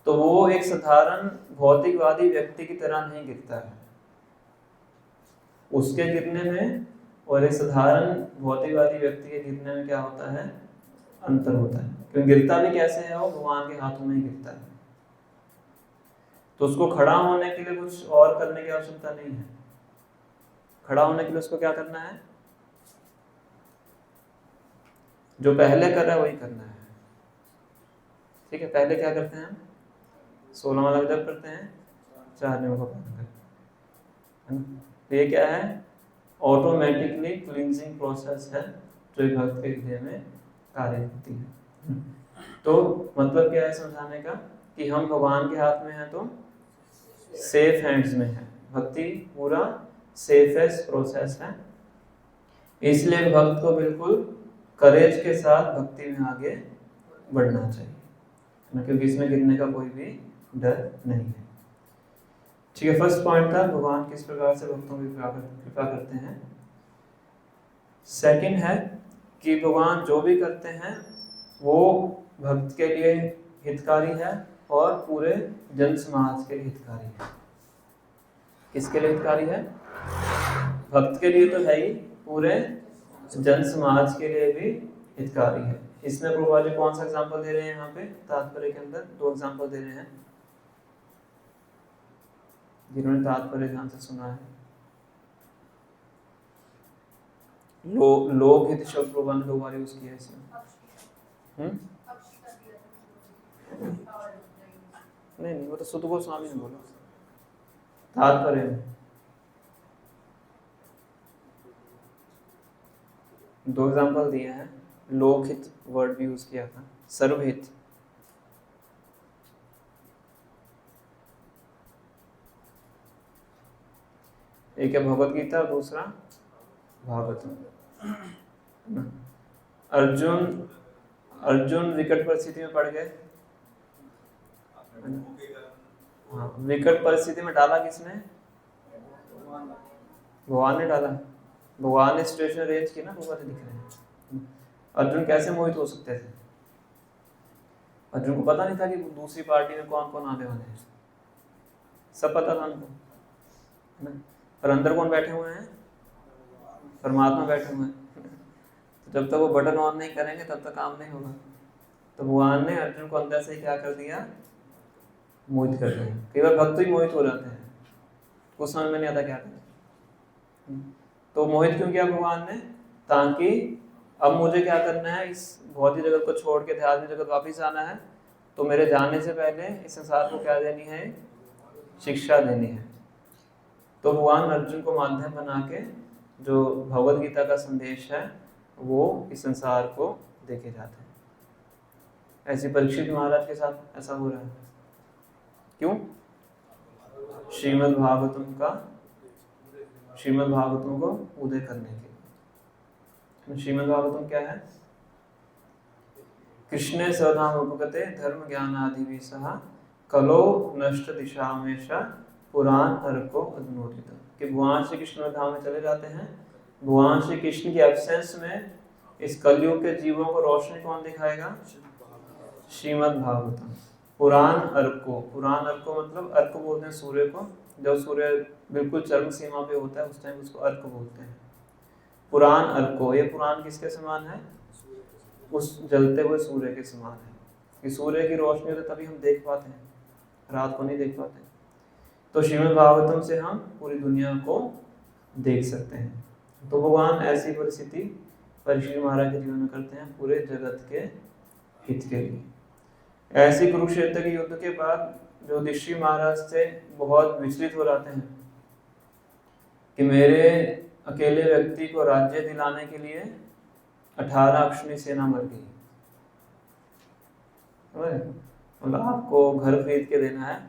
तो वो एक साधारण भौतिकवादी व्यक्ति की तरह नहीं गिरता है। उसके गिरने में और एक साधारण भौतिकवादी व्यक्ति के गिरने में क्या होता है? अंतर होता है। क्योंकि गिरता भी कैसे है? वो भगवान के हाथों में ही गिरता है। तो उसको खड़ा होने के लिए कुछ और करने की आवश्यकता नहीं है। खड़ा होने के लिए उसको क्या करना है? जो पहले कर रहा है वही करना है। ठीक है, पहले क्या करते हैं? 16 माला जप करते हैं, 4 नियमों का पालन करते हैं। तो ये क्या है? ऑटोमेटिकली क्लींजिंग प्रोसेस है जो एक भक्त के हृदय में कार्य करती है। तो मतलब क्या है समझाने का कि हम भगवान के हाथ में हैं, तो सेफ हैंड्स में है। भक्ति पूरा सेफेस्ट प्रोसेस है, इसलिए भक्त को बिल्कुल करेज के साथ भक्ति में आगे बढ़ना चाहिए, क्योंकि इसमें गिरने का कोई भी डर नहीं है। ठीक है, फर्स्ट पॉइंट था भगवान किस प्रकार से भक्तों की कृपा करते हैं। सेकंड है कि भगवान जो भी करते हैं वो भक्त के लिए हितकारी है और पूरे जन समाज के लिए हितकारी है। किसके लिए हितकारी है? भक्त के लिए तो है ही, पूरे जन समाज के लिए भी हितकारी है। इसमें प्रभुपाद जी कौन सा एग्जांपल दे रहे हैं? यहाँ पे तात्पर्य के अंदर 2 एग्जांपल दे रहे हैं, जिन्होंने तात्पर्य ध्यान से सुना है। लोकहित शब्द प्रभुपाद ने 2 बार यूज किया है इसमें। नहीं, वो तो सुध गोस्वामी ने बोला तात्पर्य में। 2 एग्जांपल दिए हैं, लोकहित वर्ड भी यूज किया था, सर्वहित। एक है भगवद गीता, दूसरा भागवतम। अर्जुन विकट परिस्थिति में पड़ गए। हाँ, विकट परिस्थिति में डाला किसने? भगवान ने डाला। भगवान ने सिचुएशन अरेंज की ना, भगवान दिख रहे हैं। अर्जुन कैसे मोहित हो सकते थे? अर्जुन को पता नहीं था कि दूसरी पार्टी में कौन कौन आने वाले हैं, सब पता था उनको, पर अंदर कौन बैठे हुए हैं? परमात्मा बैठे हुए हैं। तो जब तक वो बटन ऑन नहीं करेंगे तब तक काम नहीं होगा। तो भगवान ने अर्जुन को अंदर से क्या कर दिया? मोहित कर दिया। कई बार भक्त ही मोहित हो जाते हैं, कुछ समझ में नहीं आता क्या करें। तो मोहित क्यों किया भगवान ने? ताकि अब मुझे क्या करना है, इस भौतिक जगत को छोड़ के आध्यात्मिक जगत वापिस आना है, तो मेरे जाने से पहले इस संसार को क्या देनी है? शिक्षा देनी है। तो भगवान अर्जुन को माध्यम बना के जो भगवद गीता का संदेश है वो इस संसार को देखे जाते हैं। ऐसे परीक्षित महाराज के साथ ऐसा हो रहा है। क्यों? श्रीमद् भागवतम को उदय करने के लिए। श्रीमद् भागवतम क्या है? कृष्णे स्वधाम उपगते धर्म ज्ञान आदि भी सह कलो नष्ट दिशा हमेशा पुराण अर्को अधनोदित, कि भगवान श्री कृष्ण धाम में चले जाते हैं। भगवान श्री कृष्ण की एब्सेंस में इस कलयुग के जीवों को रोशनी कौन दिखाएगा? श्रीमद् भागवतम। पुराण अर्को, पुराण अर्को मतलब अर्क बोलते हैं सूर्य को, जब सूर्य बिल्कुल चरम सीमा पे होता है उस टाइम उसको अर्क बोलते हैं। पुराण अर्को, ये पुराण किसके समान है? उस जलते हुए सूर्य के समान है। कि सूर्य की रोशनी तो तभी हम देख पाते हैं, रात को नहीं देख पाते। तो श्रीमद् भागवतम से हम पूरी दुनिया को देख सकते हैं। तो भगवान ऐसी परिस्थिति परीक्षित महाराज के जीवन में करते हैं पूरे जगत के हित के लिए। ऐसी कुरुक्षेत्र के युद्ध के बाद जो युधिष्ठिर महाराज से बहुत विचलित हो जाते हैं कि मेरे अकेले व्यक्ति को राज्य दिलाने के लिए 18 अक्षौहिणी सेना मर गई। मतलब आपको घर खरीद के देना है,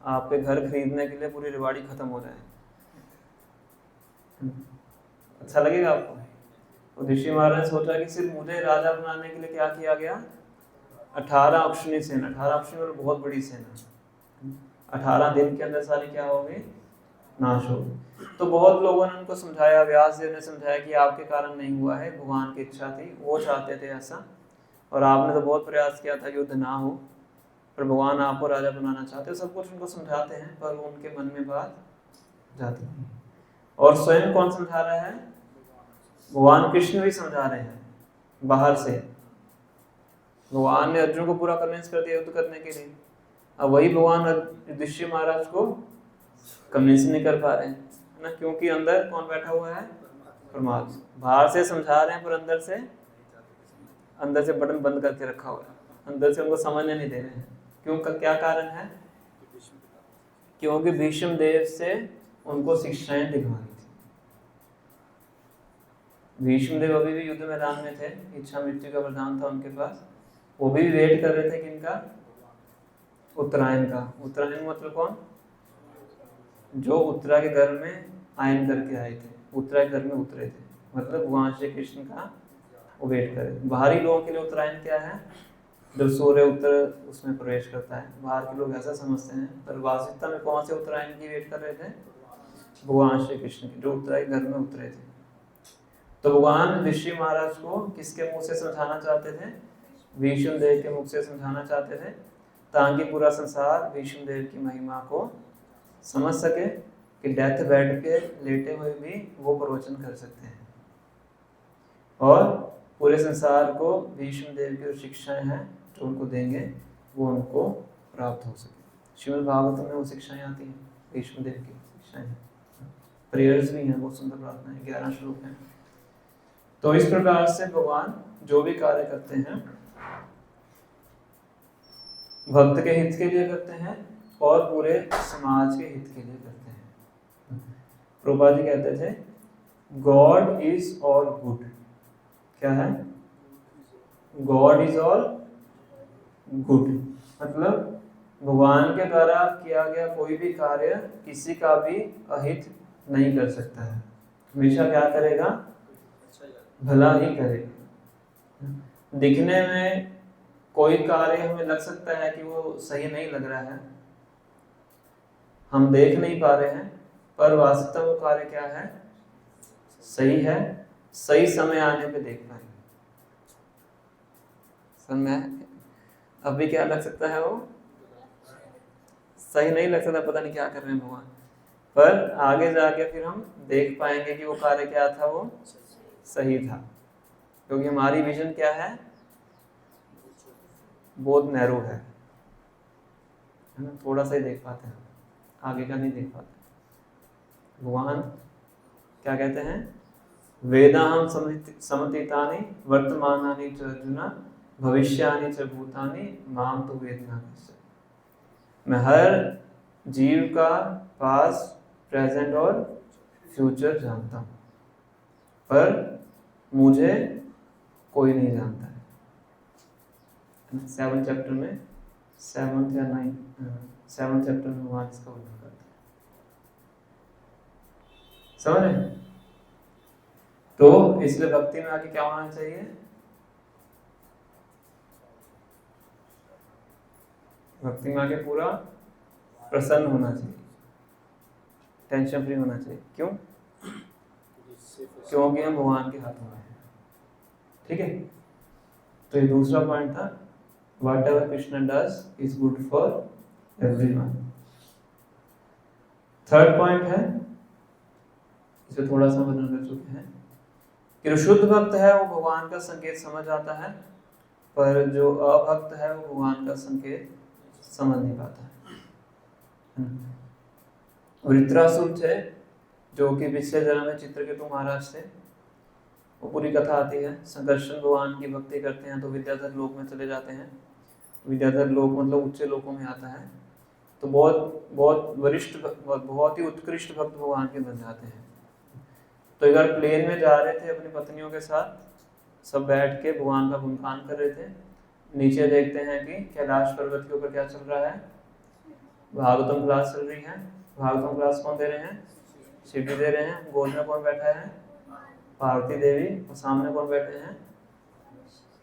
आपके घर खरीदने के लिए पूरी रिवाड़ी खत्म हो जाए, अच्छा लगेगा आपको? तो युधिष्ठिर महाराज ने सोचा कि सिर्फ मुझे राजा बनाने के लिए क्या किया गया? 18 अक्षौहिणी सेना। 18 अक्षौहिणी मतलब बहुत बड़ी सेना। 18 दिन के अंदर सारी क्या हो गई? नाश हो गई। तो बहुत लोगों ने उनको समझाया, व्यास देव ने समझाया कि आपके कारण नहीं हुआ है, भगवान की इच्छा थी, वो चाहते थे ऐसा, और आपने तो बहुत प्रयास किया था युद्ध ना हो, पर भगवान आपको राजा बनाना चाहते। सब कुछ उनको समझाते हैं, पर उनके मन में बात जाती नहीं। और स्वयं कौन समझा रहा है? भगवान कृष्ण भी समझा रहे हैं बाहर से। भगवान ने अर्जुन को पूरा कन्विंस कर दिया युद्ध करने के लिए, अब वही भगवान युधिष्ठिर महाराज को कन्विंस नहीं कर पा रहे हैं, है ना? क्योंकि अंदर कौन बैठा हुआ है? परमात्मा। बाहर से समझा रहे हैं पर अंदर से बटन बंद करके रखा हुआ है, अंदर से उनको समझने नहीं दे रहे हैं। क्यों? क्या कारण है? क्योंकि भीष्म देव से उनको शिक्षाएं दिखवानी थी। भीष्म देव अभी भी युद्ध मैदान में थे, इच्छा मृत्यु का वरदान था उनके पास, वो भी वेट कर रहे थे कि इनका उत्तरायण का। उत्तरायण मतलब कौन? जो उत्तरा के घर में आयन करके आए थे, उत्तरा के घर में उतरे थे, मतलब भगवान श्री कृष्ण का वो वेट करे। बाहरी लोगों के लिए उत्तरायण क्या है? जब सूर्य उत्तर उसमें प्रवेश करता है, बाहर के लोग ऐसा समझते हैं, पर वास्तविकता में कौन से उत्तरायण की वेट कर रहे थे? भगवान श्री कृष्ण की, जो उत्तरा के घर में उतरे थे। तो भगवान युधिष्ठिर महाराज को किसके मुंह से समझाना चाहते थे? भीष्म देव के मुख से समझाना चाहते थे, ताकि पूरा संसार भीष्म देव की महिमा को समझ सके कि डेथ बेड पे लेटे हुए भी वो प्रवचन कर सकते हैं, और पूरे संसार को भीष्म देव की जो शिक्षाएं हैं जो उनको देंगे वो उनको प्राप्त हो सके। श्रीमद् भागवत में वो शिक्षाएं आती हैं, भीष्म देव की शिक्षाएं हैं, प्रेयर्स भी हैं, बहुत सुंदर प्रार्थना है, 11 श्लोक हैं। तो इस प्रकार से भगवान जो भी कार्य करते हैं भक्त के हित के लिए करते हैं और पूरे समाज के हित के लिए करते हैं। प्रभुपाद जी कहते थे गॉड इज ऑल गुड। क्या है? गॉड इज ऑल गुड, मतलब भगवान के द्वारा किया गया कोई भी कार्य किसी का भी अहित नहीं कर सकता है, हमेशा क्या करेगा? भला ही करेगा। दिखने में कोई कार्य हमें लग सकता है कि वो सही नहीं लग रहा है, हम देख नहीं पा रहे हैं, पर वास्तव वो कार्य क्या है? सही है, सही समय आने पे देख पाएंगे। समय अभी क्या लग सकता है? वो सही नहीं लग सकता, पता नहीं क्या कर रहे हैं भगवान, पर आगे जाके फिर हम देख पाएंगे कि वो कार्य क्या था, वो सही था, क्योंकि हमारी विजन क्या है? बहुत नैरो है ना, थोड़ा सा ही देख पाते हैं, आगे का नहीं देख पाते। भगवान क्या कहते हैं? वेदाहं समतीतानि वर्तमानानि च अर्जुन भविष्यानि च भूतानि माम तु वेद न कस्य। मैं हर जीव का पास्ट, प्रेजेंट और फ्यूचर जानता हूँ, पर मुझे कोई नहीं जानता है। 7 चैप्टर में 7th या 7 चैप्टर में भगवान इसका वर्णन करते हैं। समझ रहे? तो इसलिए भक्ति में आगे क्या होना चाहिए? भक्ति में आगे पूरा प्रसन्न होना चाहिए, टेंशन फ्री होना चाहिए। क्यों? क्योंकि हम भगवान के हाथों में हैं। ठीक है, तो ये दूसरा पॉइंट था, what ever Krishna does is good for everyone. Third point है, इसे थोड़ा सा वर्णन कर चुके हैं, कि जो शुद्ध भक्त है वो भगवान का संकेत समझ आता है, पर जो अभक्त है वो भगवान का संकेत समझ नहीं पाता है। वृत्रासुर थे जो कि पिछले जन्म में चित्रकेतु महाराज थे। वो पूरी कथा आती है। संकर्षण भगवान की भक्ति करते हैं तो विद्याधर लोक में चले जाते हैं। विद्याधर लोक मतलब उच्च लोकों में आता है। तो बहुत बहुत वरिष्ठ, बहुत ही उत्कृष्ट भक्त भगवान के बन जाते हैं। तो एक बार प्लेन में जा रहे थे अपनी पत्नियों के साथ, सब बैठ के भगवान का गुणगान कर रहे थे। नीचे देखते हैं कि कैलाश पर्वत के ऊपर क्या चल रहा है? भागवतम क्लास चल रही है। भागवतम क्लास कौन दे रहे हैं? शिव जी दे रहे हैं। गोद में कौन बैठा है? पार्वती देवी। और सामने कौन बैठे हैं?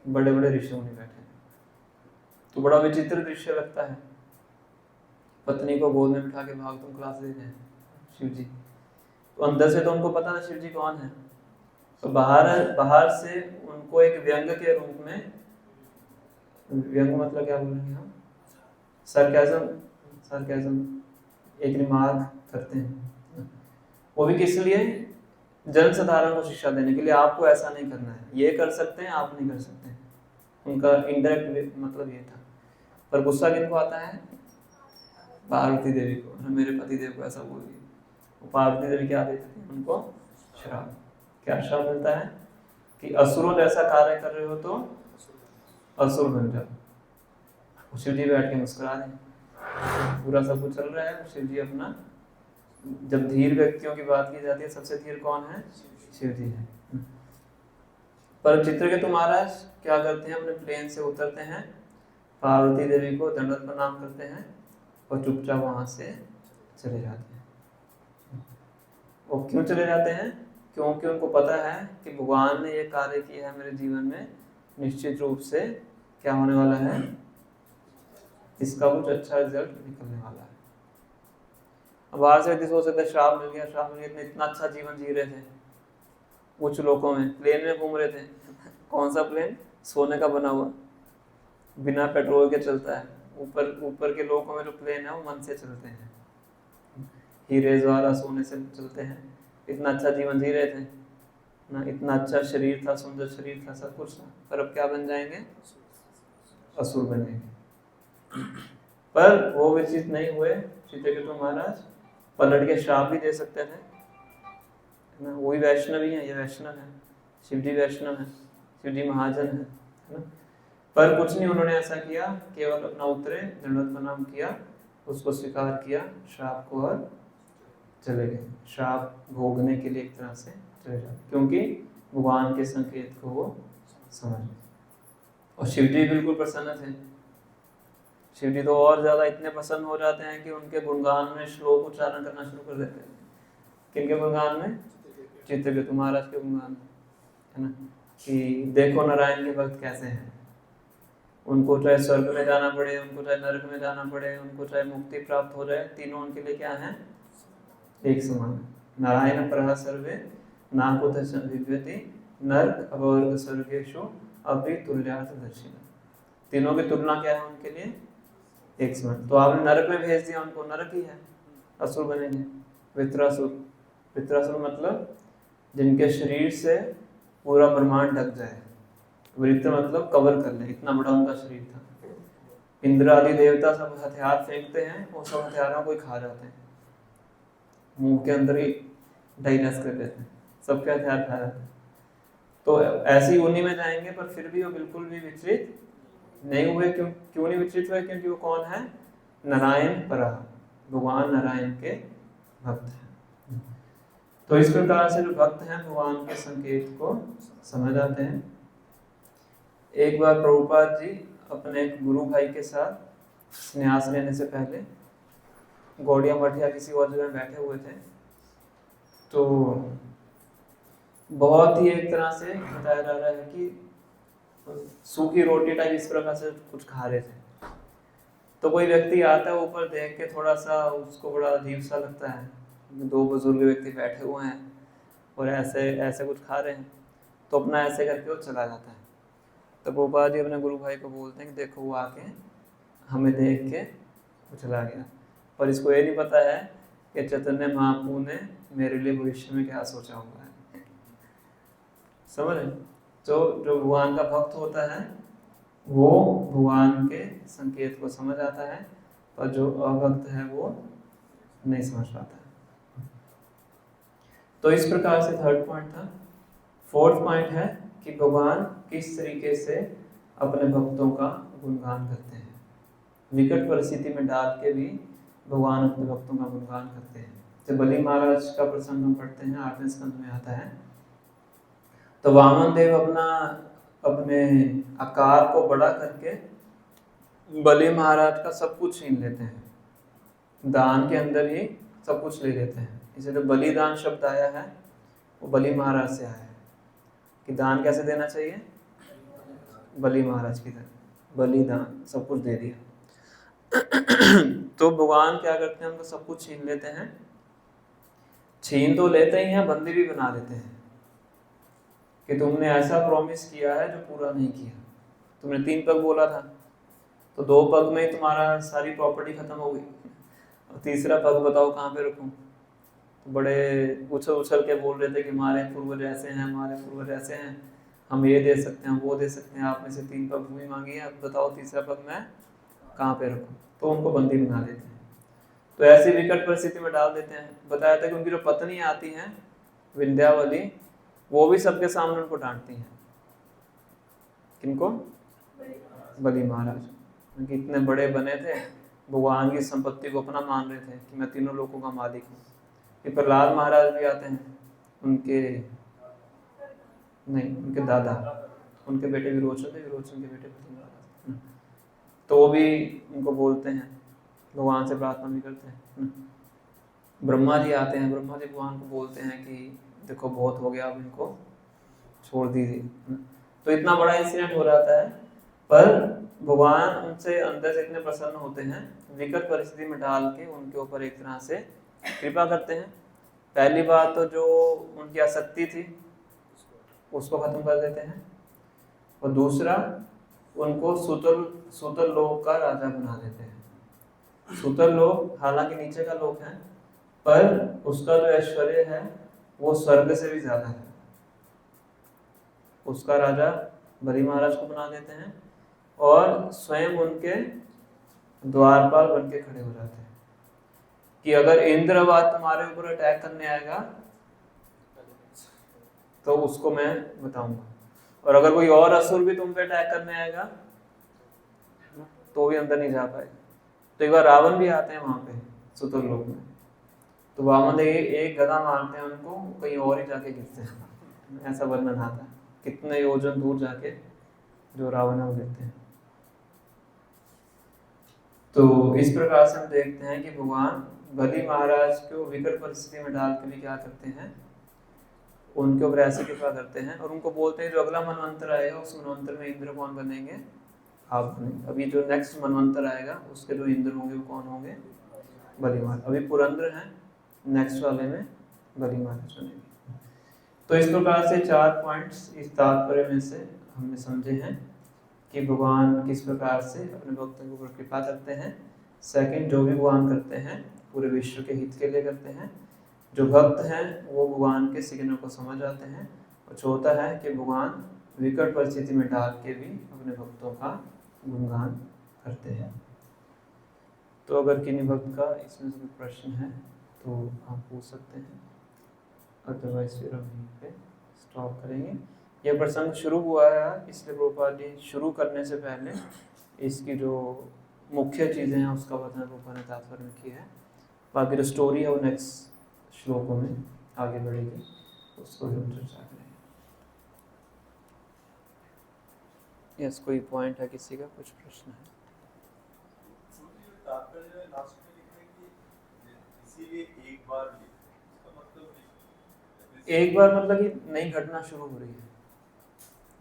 बड़े बड़े ऋषि मुनि बैठे हैं। तो बड़ा विचित्र दृश्य लगता है। पत्नी को गोद में बिठा के भागवतम क्लास दे रहे हैं शिव जी। तो अंदर से तो उनको पता ना शिव जी कौन है। तो बाहर से उनको एक व्यंग के रूप में, व्यंग मतलब क्या बोलेंगे हम? सरकाज़म, एक रिमार्क करते हैं। वो भी किस लिए? जन साधारण को शिक्षा देने के लिए, आपको ऐसा नहीं करना है, ये कर सकते हैं, आप नहीं कर सकते। उनका इनडायरेक्ट मतलब ये था। पर गुस्सा किनको आता है? पार्वती देवी को। मेरे पति देव को ऐसा बोल दिया। पार्वती देवी क्या देती थी उनको? श्राप। क्या श्राप मिलता है? कि असुरों जैसा कार्य कर रहे हो तो असुर बन जाओ। शिव जी बैठ के मुस्कुरा रहे हैं, पूरा सब कुछ चल रहा है। शिव जी अपना, जब धीर व्यक्तियों की बात की जाती है सबसे धीर कौन है? शिव जी है। पर चित्रकेतु महाराज क्या करते हैं? अपने प्लेन से उतरते हैं, पार्वती देवी को दंडवत प्रणाम करते हैं और चुपचाप वहां से चले जाते हैं। वो क्यों चले जाते हैं? क्योंकि उनको पता है कि भगवान ने ये कार्य किया है मेरे जीवन में, निश्चित रूप से क्या होने वाला है? इसका कुछ अच्छा रिजल्ट निकलने वाला है। अब बाहर से सोच सकते श्राप मिल गया, इतना अच्छा जीवन जी रहे थे, उच्च लोकों में प्लेन में घूम रहे थे। कौन सा प्लेन? सोने का बना हुआ, बिना पेट्रोल के चलता है। ऊपर के लोकों में जो प्लेन है वो मन से चलते हैं, हीरे ज्वाला सोने से चलते हैं। इतना अच्छा जीवन जी रहे थे ना, इतना अच्छा शरीर था, सुंदर शरीर था, सब कुछ था। पर अब क्या बन जाएंगे? असुर बनेंगे। पर वो विचलित नहीं हुए चित्रकेतु महाराज, पलट के श्राप भी दे सकते थे ना। वही वैष्णव ही है, ये वैष्णव है, शिव जी वैष्णव है, शिव जी महाजन है ना। पर कुछ नहीं, उन्होंने ऐसा किया, केवल अपना उतरे, दंडवत प्रणाम किया, उसको स्वीकार किया श्राप को और चले गए। श्राप भोगने के लिए एक तरह से चले जाते, क्योंकि भगवान के संकेत को वो समझ। और शिव जी बिल्कुल प्रसन्न थे। शिव जी तो और ज्यादा इतने प्रसन्न हो जाते हैं कि उनके गुणगान में श्लोक उच्चारण करना शुरू कर देते हैं। किनके गुणगान में? चित्रकेतु महाराज के गुणगान, है ना, कि देखो नारायण के भक्त कैसे हैं। उनको चाहे स्वर्ग में जाना पड़े, उनको चाहे नरक में जाना पड़े, उनको चाहे मुक्ति प्राप्त हो जाए, तीनों उनके लिए क्या है? एक समान। नारायण परः सर्वे नाकुत विद्यते नरक अवर्ग स्वर्गेषु अपि तुल्यार्थ दर्शिना। तीनों की तुलना क्या है उनके लिए? एक समान। तो आपने नरक में भेज दिया, उनको नरक ही है, असुर बनेंगे। वित्रासुर मतलब जिनके शरीर से पूरा ब्रह्मांड ढक जाए। वृत्र मतलब कवर कर ले, इतना बड़ा उनका शरीर था। इंद्र आदि देवता सब हथियार फेंकते हैं और सब हथियारों को ही खा जाते हैं, मुंह के अंदर ही डाइजेस्ट कर लेते हैं, सबके हथियार खा जाते हैं। तो ऐसे ही उन्हीं में जाएंगे, पर फिर भी वो बिल्कुल भी विचलित नहीं हुए। क्यों नहीं विचलित हुए? क्योंकि वो कौन है? नारायण परः, भगवान नारायण के भक्त हैं। तो इस प्रकार से जो भक्त हैं भगवान के संकेत को समझ आते हैं। एक बार प्रभुपाद जी अपने एक गुरु भाई के साथ संन्यास लेने से पहले गौड़िया मठ या किसी और जगह बैठे हुए थे, तो बहुत ही एक तरह से बताया जा रहा है कि सूखी रोटी टाइप इस प्रकार से कुछ खा रहे थे। तो कोई व्यक्ति आता है, ऊपर देख के थोड़ा सा उसको बड़ा अजीब सा लगता है, दो बुजुर्ग व्यक्ति बैठे हुए हैं और ऐसे ऐसे कुछ खा रहे हैं, तो अपना ऐसे करके वो चला जाता है। तो गोपाल जी अपने गुरु भाई को बोलते हैं कि देखो वो आके हमें देख के वो चला गया, पर इसको ये नहीं पता है कि चैतन्य महाप्रभु ने मेरे लिए भविष्य में क्या सोचा हुआ है। समझ रहे? तो जो भगवान का भक्त होता है वो भगवान के संकेत को समझ आता है, पर जो अभक्त है वो नहीं समझ पाता है। तो इस प्रकार से थर्ड पॉइंट था। फोर्थ पॉइंट है कि भगवान किस तरीके से अपने भक्तों का गुणगान करते हैं। विकट परिस्थिति में डाल के भी भगवान अपने भक्तों का गुणगान करते हैं। जब बलि महाराज का प्रसंग हम पढ़ते हैं, 8वें स्कंद में आता है, तो वामन देव अपने आकार को बड़ा करके बलि महाराज का सब कुछ छीन लेते हैं, दान के अंदर ही सब कुछ ले लेते हैं। इसलिए बलिदान शब्द आया है वो बलि महाराज से आया है कि दान कैसे देना चाहिए, बलि महाराज की तरह बलिदान सब कुछ दे दिया। तो भगवान क्या करते हैं, उनको सब कुछ छीन लेते हैं। छीन तो लेते ही हैं, बंदी भी बना देते हैं कि तुमने ऐसा प्रॉमिस किया है जो पूरा नहीं किया। तुमने 3 पग बोला था, तो 2 पग में ही तुम्हारा सारी प्रॉपर्टी खत्म हो गई, और तीसरा पग बताओ कहाँ पे रखूं। तो बड़े उछल उछल के बोल रहे थे कि हमारे पूर्वज ऐसे हैं, हमारे पूर्वज ऐसे हैं, हम ये दे सकते हैं, वो दे सकते हैं, आप में से 3 पग भूमि मांगी है, अब बताओ तीसरा पग मैं कहाँ पे रखूं। तो उनको बंदी बना देते हैं। तो ऐसी विकट परिस्थिति में डाल देते हैं। बताया था कि उनकी जो पत्नी आती हैं विंध्यावली, वो भी सबके सामने उनको डांटती हैं। किनको? बलि महाराज, क्योंकि इतने बड़े बने थे, भगवान की संपत्ति को अपना मान रहे थे कि मैं तीनों लोगों का मालिक हूँ। ये प्रहलाद महाराज भी आते हैं, उनके दादा, उनके बेटे विरोचन थे, विरोचन के बेटे प्रहलाद, तो वो भी उनको बोलते हैं, भगवान से प्रार्थना भी करते हैं। ब्रह्मा जी आते हैं, ब्रह्मा जी भगवान को बोलते हैं कि देखो बहुत हो गया, अब इनको छोड़ दीजिए। तो इतना बड़ा इंसिडेंट हो जाता है, पर भगवान उनसे अंदर से इतने प्रसन्न होते हैं, विकट परिस्थिति में डाल के उनके ऊपर एक तरह से कृपा करते हैं। पहली बात तो जो उनकी आसक्ति थी उसको खत्म कर देते हैं, और दूसरा उनको सुतल लोक का राजा बना देते हैं। सुतल लोक हालांकि नीचे का लोक है, पर उसका जो ऐश्वर्य है वो स्वर्ग से भी ज्यादा है। उसका राजा बलि महाराज को बना देते हैं, और स्वयं उनके द्वारपाल बन के खड़े हो जाते हैं कि अगर इंद्रवाद तुम्हारे ऊपर अटैक करने आएगा तो उसको मैं बताऊंगा, और अगर कोई और असुर भी तुम पे अटैक करने आएगा तो भी अंदर नहीं जा पाएगा। तो एक बार रावण भी आते हैं वहां पे सुतल लोक में, तो वामन एक गदा मारते हैं उनको, कहीं और ही जाके गिरते हैं। ऐसा वर्णन आता है, कितने योजन दूर जाके जो रावण है वो गिरते हैं। तो इस प्रकार से हम देखते हैं कि भगवान बलि महाराज को विकट परिस्थिति में डाल के भी क्या करते हैं, उनके ऊपर ऐसी कृपा करते हैं, और उनको बोलते हैं जो अगला मनवंतर आएगा उस मनवंतर में इंद्र कौन बनेंगे, आप बनेंगे। अभी जो नेक्स्ट मनवंतर आएगा उसके जो इंद्र होंगे वो कौन होंगे, बलि महाराज। अभी पुरंदर हैं, नेक्स्ट वाले में बलि महाराज बनेंगे। तो इस प्रकार से 4 पॉइंट्स इस तात्पर्य में से हमने समझे हैं कि भगवान किस प्रकार से अपने भक्तों के ऊपर कृपा करते हैं। सेकंड, जो भी भगवान करते हैं पूरे विश्व के हित के लिए करते हैं। जो भक्त हैं वो भगवान के सिग्नल को समझ आते हैं। और चौथा है कि भगवान विकट परिस्थिति में डाल के भी अपने भक्तों का गुणगान करते हैं। तो अगर किन्हीं भक्त का इसमें से कोई प्रश्न है तो आप पूछ सकते हैं, अदरवाइज फिर हम यहीं पे स्टॉप करेंगे। यह प्रसंग शुरू हुआ है, इसलिए प्रभुपाद जी शुरू करने से पहले इसकी जो मुख्य चीज़ें हैं उसका वर्णन प्रभुपाद ने तात्पर्य में किया है। बाकी जो स्टोरी है वो नेक्स्ट श्लोकों में आगे बढ़ेगी, उसको भी हम चर्चा करेंगे। यस, कोई पॉइंट है किसी का, कुछ प्रश्न है? तात्पर्य लास्ट में लिख रहे हैं कि इसीलिए एक बार लिखते हैं, इसका मतलब नहीं। एक बार मतलब कि नई घटना शुरू हो रही है,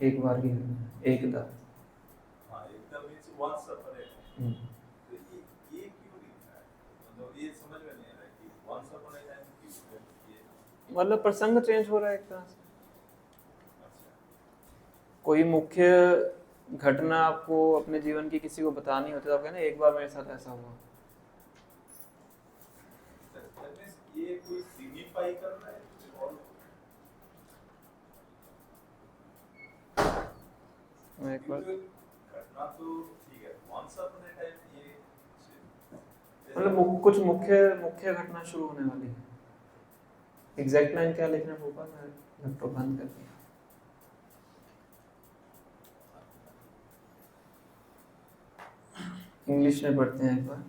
एक बार की घटना, एकदा। हाँ, एकदम means once upon a time. तो ये क्यों लिखा है? मतलब ये समझ में नहीं आ रहा कि वंस अपॉन ए टाइम क्यों है ये। मतलब प्रसंग चेंज हो रहा है एक तरह से। अच्छा, कोई मुख्य घटना आपको अपने जीवन की किसी को बतानी होती है तो आप कहना एक बार मेरे साथ ऐसा हुआ। that means ये कोई सिग्निफाई कर रहा है कुछ और। मैं एक बार क्योंकि घटना तो ठीक है, वंस अपॉन ए टाइम ये मतलब कुछ मुख्य घटना शुरू होने वाली है। एग्जैक्ट लाइन क्या लिख रहे हैं भोपाल, मैं लैपटॉप बंद कर दिया। इंग्लिश में पढ़ते हैं एक बार।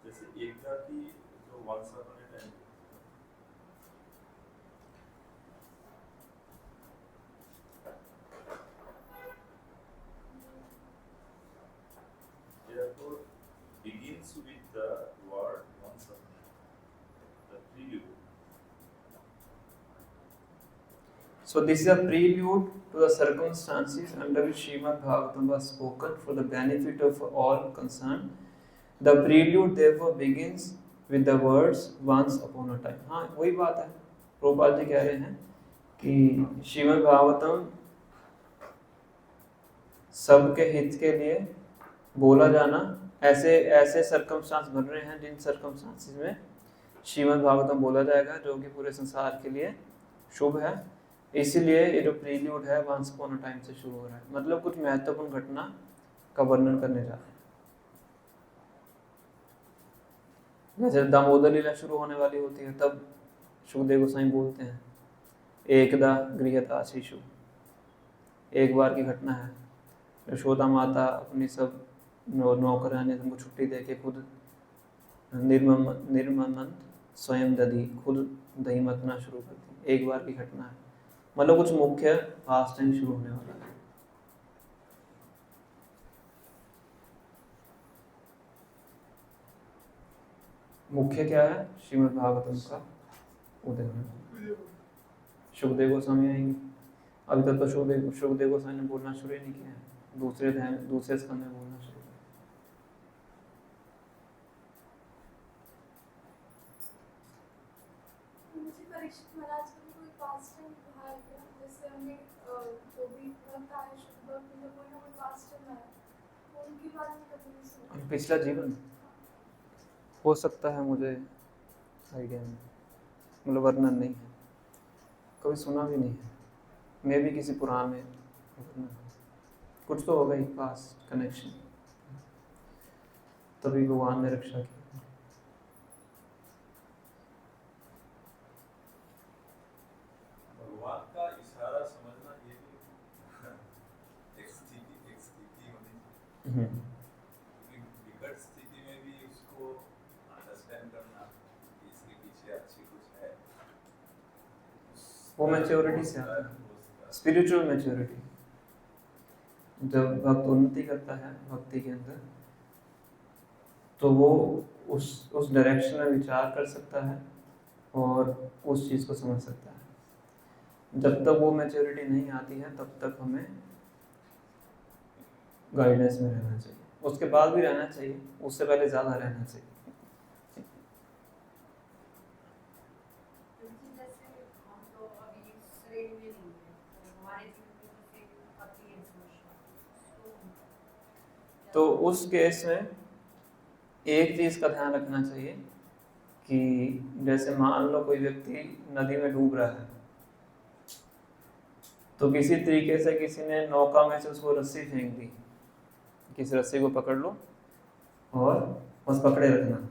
जैसे एक जाति जो once upon a time, therefore begins with the word once upon a time, the prelude. So this is a prelude to the circumstances under which Srimad Bhagavatam was spoken for the benefit of all concerned. The prelude therefore begins with the words once upon a time. हाँ वही बात है, प्रभुपाद जी कह रहे हैं कि श्रीमद् भागवतम सबके हित के लिए बोला जाना, ऐसे सर्कमस्टांस बन रहे हैं जिन सर्कमस्टांसेस में श्रीमद् भागवतम बोला जाएगा जो कि पूरे संसार के लिए शुभ है। इसीलिए ये जो प्रील्यूड है वंस अपॉन अ टाइम से शुरू हो रहा है, मतलब कुछ महत्वपूर्ण घटना का वर्णन करने जा रहे हैं। जैसे दामोदर लीला शुरू होने वाली होती है तब सुखदेव गोस्वामी बोलते हैं एकदा गृहता शिशु, एक बार की घटना है। यशोदा माता अपनी सब नौकरानी उनको छुट्टी दे के खुद निर्ममन स्वयं दधी, खुद दही मतना शुरू करती। एक बार की घटना है, मतलब कुछ मुख्य पास्ट टाइम शुरू होने वाला है। मुख्य क्या है? श्रीमद् भागवतम का उदय होना। सुखदेव गोस्वामी आएंगे, अभी तक तो सुखदेव गोस्वामी ने बोलना शुरू ही नहीं किया है, दूसरे स्कंद में बोलना शुरू किया। मुझे परीक्षित महाराज का भी कोई पास्ट टाइम रहा है क्या? जैसे हमने जो भी भक्त आए शुभ भक्त में कोई ना कोई पास्ट टाइम है, उनके बारे में कभी नहीं सुना। पिछला जीवन हो सकता है, मुझे आइडिया नहीं, मतलब वर्णन नहीं है, कभी सुना भी नहीं है। मैं भी किसी पुराण में कुछ तो होगा ही पास कनेक्शन, तभी भगवान ने रक्षा की। भगवान का इशारा समझना ये भी एक स्थिति होनी चाहिए। क्योंकि विकट स्थिति में भी उसको अंडरस्टैंड करना कि इसके पीछे अच्छी कुछ है, वो मैच्योरिटी से आता है, स्पिरिचुअल मैच्योरिटी। जब भक्त उन्नति करता है भक्ति के अंदर तो वो उस डायरेक्शन में विचार कर सकता है और उस चीज़ को समझ सकता है। जब तक वो मैच्योरिटी नहीं आती है तब तक हमें गाइडेंस में रहना चाहिए, उसके बाद भी रहना चाहिए, उससे पहले ज़्यादा रहना चाहिए। तो उस केस में एक चीज़ का ध्यान रखना चाहिए कि जैसे मान लो कोई व्यक्ति नदी में डूब रहा है, तो किसी तरीके से किसी ने नौका में से उसको रस्सी फेंक दी, किसी रस्सी को पकड़ लो और बस पकड़े रखना।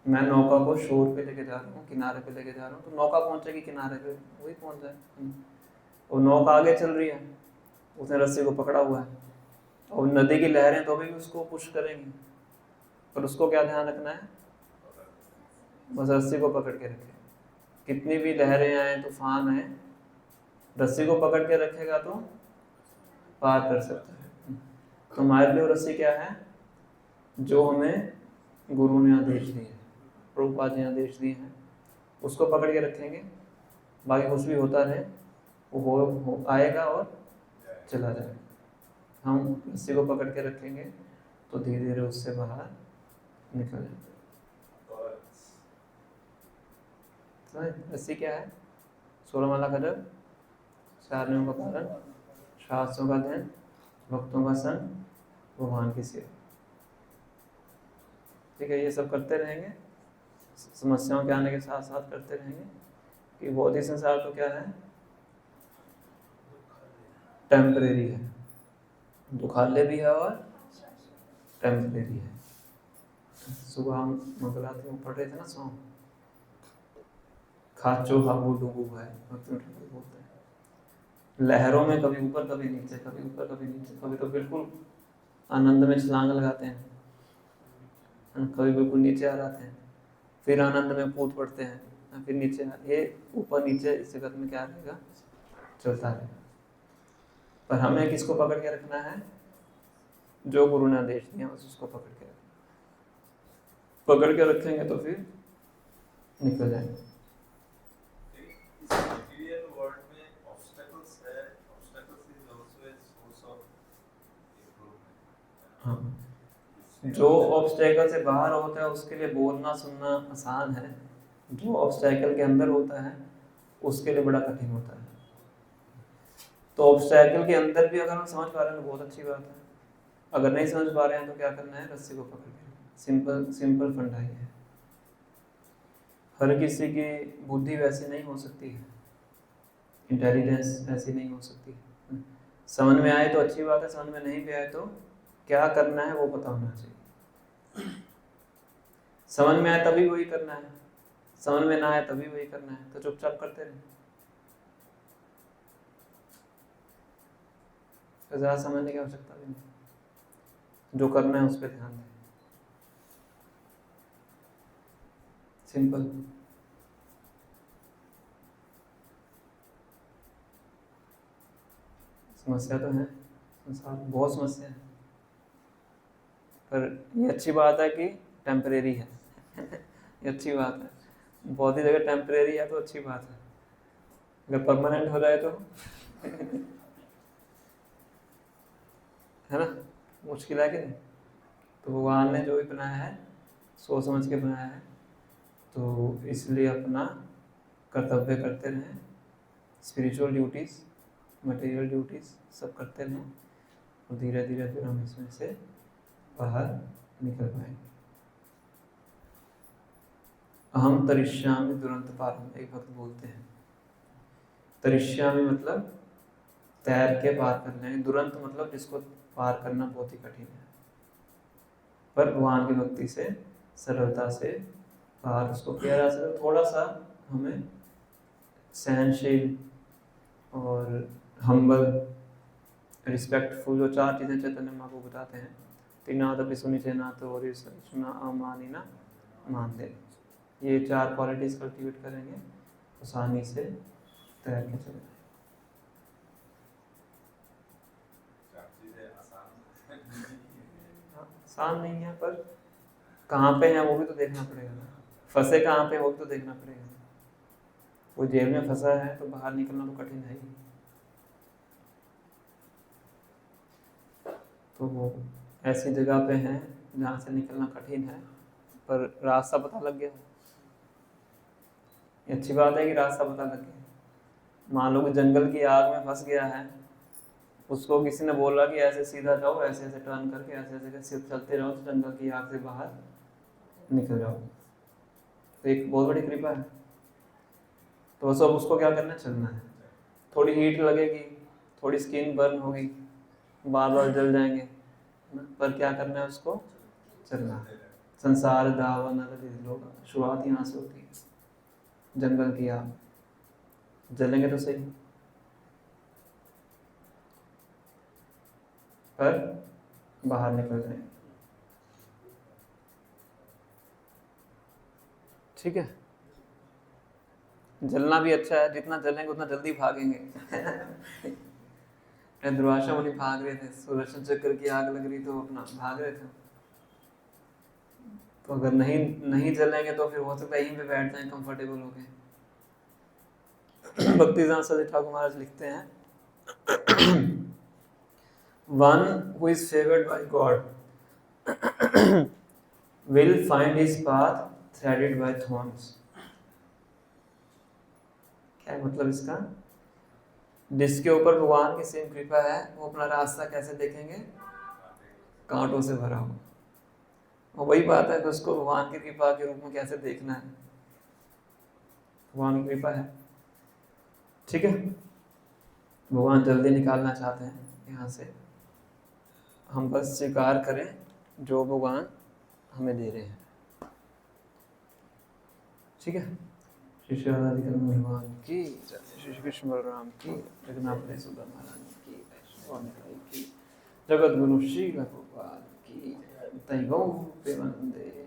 मैं नौका को शोर पे लेके जा रहा हूँ, किनारे पे लेके जा रहा हूँ, तो नौका पहुँचेगी किनारे पे, वही पहुँच जाए। और नौका आगे चल रही है, उसने रस्सी को पकड़ा हुआ है और नदी की लहरें तो भी उसको पुश करेंगी, पर उसको क्या ध्यान रखना है? बस रस्सी को पकड़ के रखे। कितनी भी लहरें आए, तूफान आए, रस्सी को पकड़ के रखेगा तो पार कर सकता है। तो हमारे लिए रस्सी क्या है? जो हमें गुरु ने आदेश दिए हैं, प्रभुपाद ने आदेश दिए हैं, उसको पकड़ के रखेंगे, बाकी कुछ भी होता रहे, वो आएगा और चला जाएगा। हम रस्सी को पकड़ के रखेंगे तो धीरे धीरे उससे बाहर निकल जाएगा। रस्सी क्या है? 16 माला का जप, 4 नियमों का पालन, शास्त्रों का अध्ययन, भक्तों का संग, भगवान की सेवा। ठीक है, ये सब करते रहेंगे, समस्याओं के आने के साथ साथ करते रहेंगे। कि भौतिक संसार तो क्या है? टेम्परेरी है, दुखालय भी है और टेम्परेरी है। सुबह हम मंगलाती में पढ़ रहे थे ना सॉन्ग, खाचो हाबू डूबू है, भक्ति ठाकुर बोलते हैं। लहरों में कभी ऊपर कभी नीचे, कभी ऊपर कभी नीचे, कभी तो बिल्कुल आनंद में छलांग लगाते हैं, कभी बिल्कुल नीचे आ जाते हैं, फिर आनंद में कूद पड़ते हैं, फिर नीचे। ये ऊपर नीचे इस जगत में क्या रहेगा? चलता रहेगा। पर हमें किसको पकड़ के रखना है? जो गुरु ने आदेश दिया बस उसको पकड़ के रखना। पकड़ के रखेंगे तो फिर निकल जाएंगे। हाँ, जो ऑब्स्टेकल से बाहर होता है उसके लिए बोलना सुनना आसान है, जो ऑब्स्टेकल के अंदर होता है उसके लिए बड़ा कठिन होता है। तो ऑब्स्टेकल के अंदर भी अगर हम समझ पा रहे हैं तो बहुत अच्छी बात है, अगर नहीं समझ पा रहे हैं तो क्या करना है? रस्सी को पकड़ के। सिंपल फंडा ही है। हर किसी की बुद्धि वैसी नहीं हो सकती है, इंटेलिजेंस ऐसी नहीं हो सकती है। समझ में आए तो अच्छी बात है, समझ में नहीं भी आए तो क्या करना है वो पता होना चाहिए। समझ में आए तभी वही करना है, समझ में ना आए तभी वही करना है, तो चुपचाप करते रहे। तो ज़्यादा समझने की आवश्यकता भी नहीं, जो करना है उस पर ध्यान दें। सिंपल। समस्या तो है, संसार बहुत समस्या है, पर ये अच्छी बात है कि टेम्परेरी है। ये अच्छी बात है, बहुत ही जगह टेम्परेरी है तो अच्छी बात है, अगर परमानेंट हो जाए तो है ना, मुश्किल है कि नहीं। तो भगवान ने जो भी बनाया है सोच समझ के बनाया है, तो इसलिए अपना कर्तव्य करते रहें, स्पिरिचुअल ड्यूटीज़, मटेरियल ड्यूटीज़ सब करते रहें, और धीरे धीरे फिर हम इसमें से बाहर निकल पाएंगे। अहम तरिष्यामि दुरंत पारम, एक भक्त बोलते हैं। तरिष्यामि मतलब तैर के पार कर लेंगे, दुरंत मतलब जिसको पार करना बहुत ही कठिन है, पर भगवान की भक्ति से सरलता से पार उसको किया जा सकता। थोड़ा सा हमें सहनशील और हम्बल, रिस्पेक्टफुल, जो 4 चीज़ें चैतन्य माँ को बताते हैं, तीनादपि सुनिचेनाथ और सुना अमानी ना मान दे, ये 4 क्वालिटीज़ कल्टीवेट करेंगे आसानी से तैर के चले जाएंगे। आसान नहीं है, पर कहाँ पे है वो भी तो देखना पड़ेगा ना, फंसे कहाँ पे वो भी तो देखना पड़ेगा। वो जेल में फंसा है तो बाहर निकलना तो कठिन है ही, तो वो ऐसी जगह पे हैं जहाँ से निकलना कठिन है, पर रास्ता पता लग गया। ये अच्छी बात है कि रास्ता पता लग गया। मान लो कि जंगल की आग में फंस गया है, उसको किसी ने बोला कि ऐसे सीधा जाओ, ऐसे ऐसे टर्न करके ऐसे ऐसे सिर्फ चलते रहो तो जंगल की आग से बाहर निकल जाओ, तो एक बहुत बड़ी कृपा है। तो सब उसको क्या करना है? चलना है। थोड़ी हीट लगेगी, थोड़ी स्किन बर्न होगी, बार बार जल जाएंगे, पर क्या करना है? उसको चलना है। संसार दावन लोग, शुरुआत यहाँ से होती है। जंगल की आग, जलेंगे तो सही, पर बाहर निकल जाएंगे। ठीक है, जलना भी अच्छा है, जितना जलेंगे उतना जल्दी भागेंगे। दुर्वासा मुनि भाग रहे थे, सुदर्शन चक्र की आग लग रही तो अपना भाग रहे थे। तो अगर नहीं चलेंगे तो फिर हो सकता है यहीं पे बैठ जाएं कंफर्टेबल होके। भक्ति दास सदी ठाकुर महाराज लिखते हैं, one who is favoured by God will find his path threaded by thorns। क्या है मतलब इसका? जिसके ऊपर भगवान की सेम कृपा है वो अपना रास्ता कैसे देखेंगे? कांटों से भरा हो। और वही बात है कि उसको भगवान की कृपा के रूप में कैसे देखना है। भगवान की कृपा है, ठीक है। भगवान जल्दी निकालना चाहते हैं यहाँ से, हम बस स्वीकार करें जो भगवान हमें दे रहे हैं, ठीक है। श्री श्री राधा कृष्ण भगवान की, श्री कृष्ण बलराम की, जगन्नाथ सुधा महारानी की, जगत गुरु श्री गोपाल की, तै गौ प्रेमानंदे।